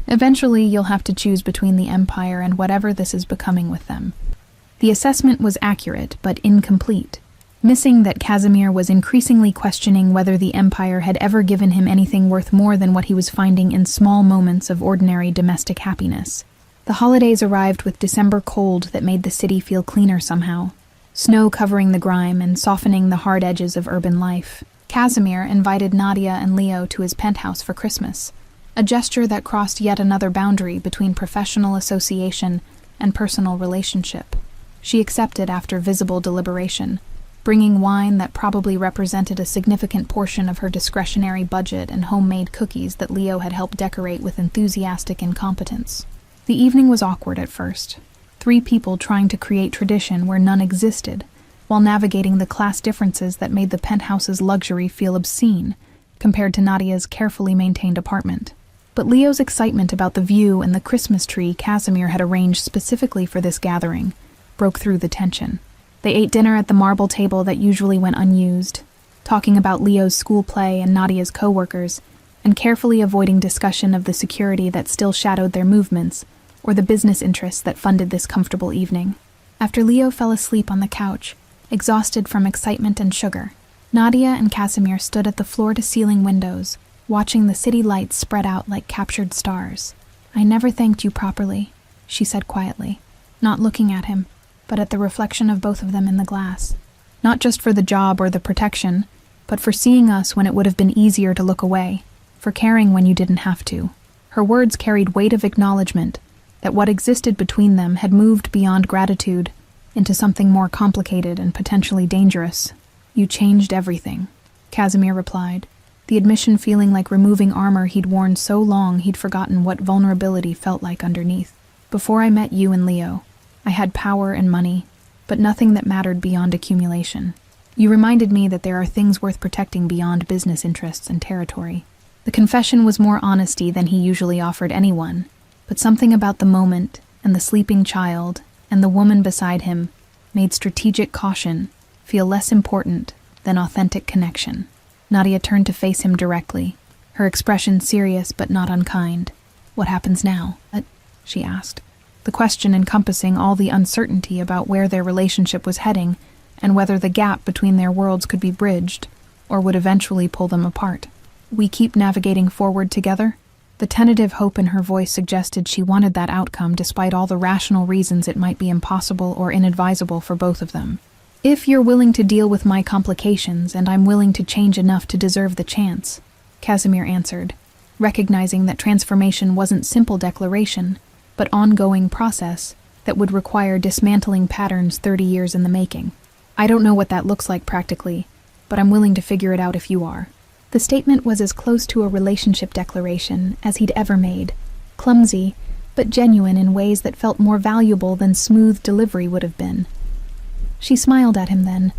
"Eventually, you'll have to choose between the Empire and whatever this is becoming with them." The assessment was accurate, but incomplete, missing that Casimir was increasingly questioning whether the Empire had ever given him anything worth more than what he was finding in small moments of ordinary domestic happiness. The holidays arrived with December cold that made the city feel cleaner somehow, snow covering the grime and softening the hard edges of urban life. Casimir invited Nadia and Leo to his penthouse for Christmas, a gesture that crossed yet another boundary between professional association and personal relationship. She accepted after visible deliberation, bringing wine that probably represented a significant portion of her discretionary budget and homemade cookies that Leo had helped decorate with enthusiastic incompetence. The evening was awkward at first, 3 people trying to create tradition where none existed, while navigating the class differences that made the penthouse's luxury feel obscene compared to Nadia's carefully maintained apartment. But Leo's excitement about the view and the Christmas tree Casimir had arranged specifically for this gathering broke through the tension. They ate dinner at the marble table that usually went unused, talking about Leo's school play and Nadia's co-workers, and carefully avoiding discussion of the security that still shadowed their movements or the business interests that funded this comfortable evening. After Leo fell asleep on the couch, exhausted from excitement and sugar, Nadia and Casimir stood at the floor-to-ceiling windows, watching the city lights spread out like captured stars. "I never thanked you properly," she said quietly, not looking at him, but at the reflection of both of them in the glass. "Not just for the job or the protection, but for seeing us when it would have been easier to look away, for caring when you didn't have to." Her words carried weight of acknowledgement that what existed between them had moved beyond gratitude into something more complicated and potentially dangerous. "You changed everything," Casimir replied, the admission feeling like removing armor he'd worn so long he'd forgotten what vulnerability felt like underneath. "Before I met you and Leo, I had power and money, but nothing that mattered beyond accumulation. You reminded me that there are things worth protecting beyond business interests and territory." The confession was more honesty than he usually offered anyone, but something about the moment, and the sleeping child, and the woman beside him, made strategic caution feel less important than authentic connection. Nadia turned to face him directly, her expression serious but not unkind. "What happens now?" she asked, the question encompassing all the uncertainty about where their relationship was heading and whether the gap between their worlds could be bridged or would eventually pull them apart. "We keep navigating forward together?" The tentative hope in her voice suggested she wanted that outcome despite all the rational reasons it might be impossible or inadvisable for both of them. "If you're willing to deal with my complications and I'm willing to change enough to deserve the chance," Casimir answered, recognizing that transformation wasn't simple declaration, but ongoing process that would require dismantling patterns 30 years in the making. "I don't know what that looks like practically, but I'm willing to figure it out if you are." The statement was as close to a relationship declaration as he'd ever made, clumsy, but genuine in ways that felt more valuable than smooth delivery would have been. She smiled at him then,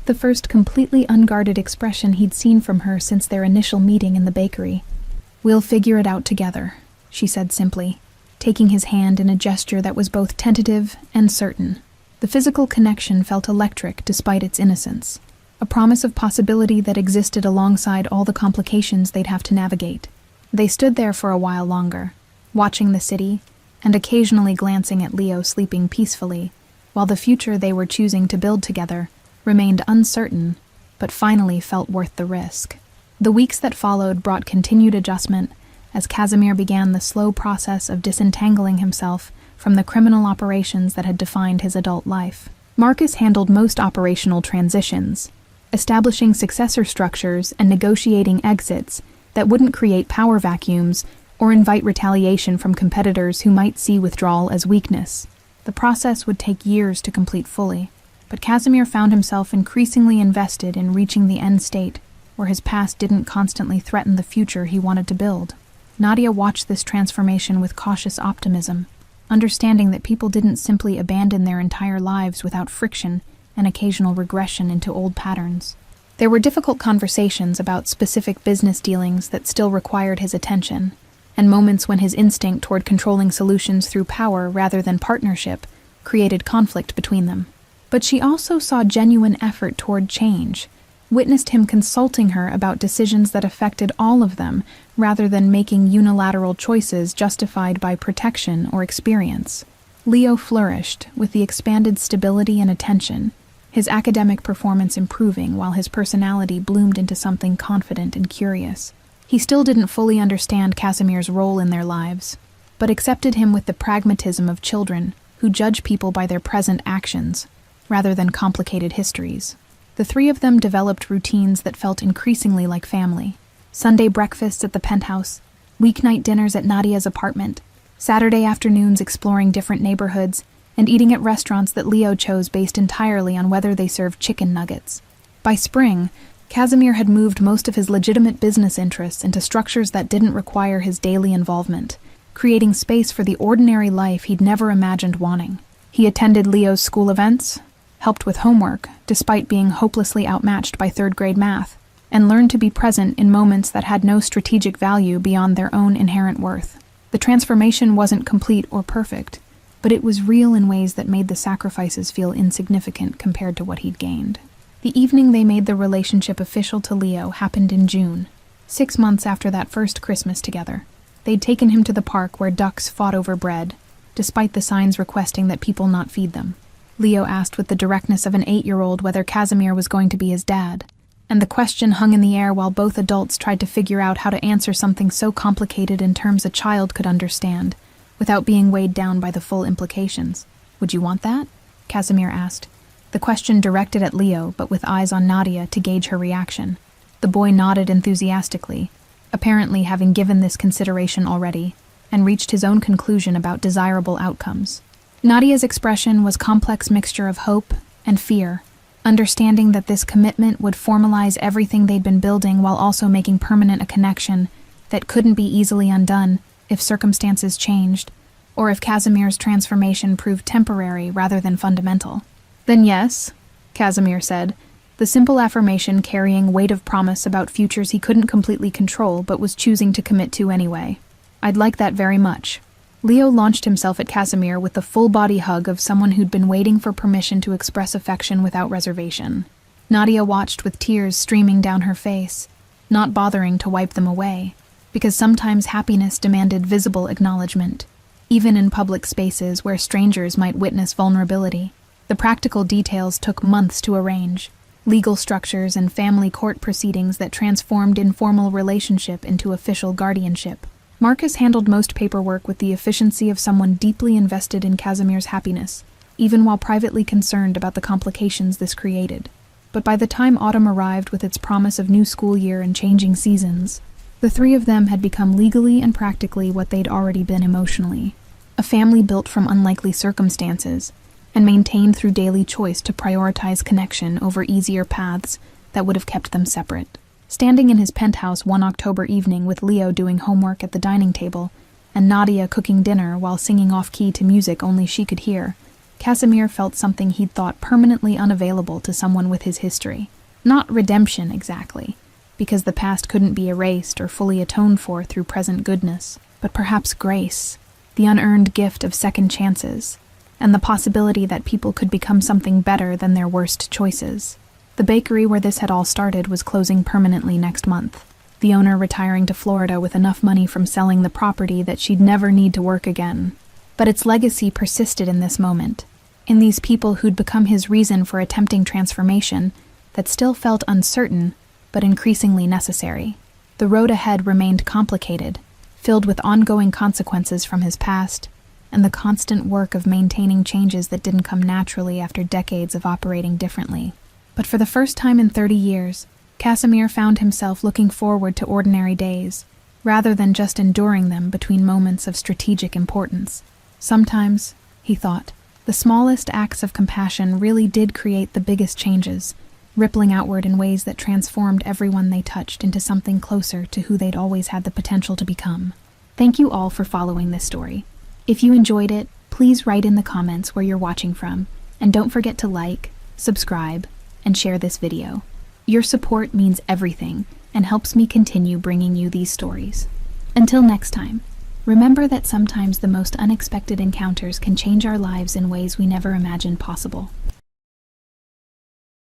the first completely unguarded expression he'd seen from her since their initial meeting in the bakery. "We'll figure it out together," she said simply, taking his hand in a gesture that was both tentative and certain. The physical connection felt electric despite its innocence, a promise of possibility that existed alongside all the complications they'd have to navigate. They stood there for a while longer, watching the city and occasionally glancing at Leo sleeping peacefully, while the future they were choosing to build together remained uncertain, but finally felt worth the risk. The weeks that followed brought continued adjustment as Casimir began the slow process of disentangling himself from the criminal operations that had defined his adult life. Marcus handled most operational transitions, establishing successor structures and negotiating exits that wouldn't create power vacuums or invite retaliation from competitors who might see withdrawal as weakness. The process would take years to complete fully, but Casimir found himself increasingly invested in reaching the end state, where his past didn't constantly threaten the future he wanted to build. Nadia watched this transformation with cautious optimism, understanding that people didn't simply abandon their entire lives without friction and occasional regression into old patterns. There were difficult conversations about specific business dealings that still required his attention, and moments when his instinct toward controlling solutions through power rather than partnership created conflict between them. But she also saw genuine effort toward change, witnessed him consulting her about decisions that affected all of them rather than making unilateral choices justified by protection or experience. Leo flourished with the expanded stability and attention, his academic performance improving while his personality bloomed into something confident and curious. He still didn't fully understand Casimir's role in their lives, but accepted him with the pragmatism of children who judge people by their present actions rather than complicated histories. The three of them developed routines that felt increasingly like family. Sunday breakfasts at the penthouse, weeknight dinners at Nadia's apartment, Saturday afternoons exploring different neighborhoods, and eating at restaurants that Leo chose based entirely on whether they served chicken nuggets. By spring, Casimir had moved most of his legitimate business interests into structures that didn't require his daily involvement, creating space for the ordinary life he'd never imagined wanting. He attended Leo's school events, helped with homework, despite being hopelessly outmatched by third-grade math, and learned to be present in moments that had no strategic value beyond their own inherent worth. The transformation wasn't complete or perfect, but it was real in ways that made the sacrifices feel insignificant compared to what he'd gained. The evening they made the relationship official to Leo happened in June, 6 months after that first Christmas together. They'd taken him to the park where ducks fought over bread, despite the signs requesting that people not feed them. Leo asked with the directness of an 8-year-old whether Casimir was going to be his dad, and the question hung in the air while both adults tried to figure out how to answer something so complicated in terms a child could understand, without being weighed down by the full implications. "Would you want that?" Casimir asked, the question directed at Leo but with eyes on Nadia to gauge her reaction. The boy nodded enthusiastically, apparently having given this consideration already, and reached his own conclusion about desirable outcomes. Nadia's expression was a complex mixture of hope and fear, understanding that this commitment would formalize everything they'd been building while also making permanent a connection that couldn't be easily undone if circumstances changed, or if Casimir's transformation proved temporary rather than fundamental. "Then yes," Casimir said, the simple affirmation carrying weight of promise about futures he couldn't completely control but was choosing to commit to anyway. "I'd like that very much." Leo launched himself at Casimir with the full-body hug of someone who'd been waiting for permission to express affection without reservation. Nadia watched with tears streaming down her face, not bothering to wipe them away, because sometimes happiness demanded visible acknowledgement, even in public spaces where strangers might witness vulnerability. The practical details took months to arrange, legal structures and family court proceedings that transformed informal relationship into official guardianship. Marcus handled most paperwork with the efficiency of someone deeply invested in Casimir's happiness, even while privately concerned about the complications this created. But by the time autumn arrived with its promise of new school year and changing seasons, the three of them had become legally and practically what they'd already been emotionally. A family built from unlikely circumstances, and maintained through daily choice to prioritize connection over easier paths that would have kept them separate. Standing in his penthouse one October evening with Leo doing homework at the dining table, and Nadia cooking dinner while singing off-key to music only she could hear, Casimir felt something he'd thought permanently unavailable to someone with his history. Not redemption, exactly, because the past couldn't be erased or fully atoned for through present goodness, but perhaps grace, the unearned gift of second chances, and the possibility that people could become something better than their worst choices. The bakery where this had all started was closing permanently next month, the owner retiring to Florida with enough money from selling the property that she'd never need to work again. But its legacy persisted in this moment, in these people who'd become his reason for attempting transformation that still felt uncertain, but increasingly necessary. The road ahead remained complicated, filled with ongoing consequences from his past, and the constant work of maintaining changes that didn't come naturally after decades of operating differently. But for the first time in 30 years, Casimir found himself looking forward to ordinary days, rather than just enduring them between moments of strategic importance. Sometimes, he thought, the smallest acts of compassion really did create the biggest changes, rippling outward in ways that transformed everyone they touched into something closer to who they'd always had the potential to become. Thank you all for following this story. If you enjoyed it, please write in the comments where you're watching from, and don't forget to like, subscribe, and share this video. Your support means everything and helps me continue bringing you these stories. Until next time, remember that sometimes the most unexpected encounters can change our lives in ways we never imagined possible.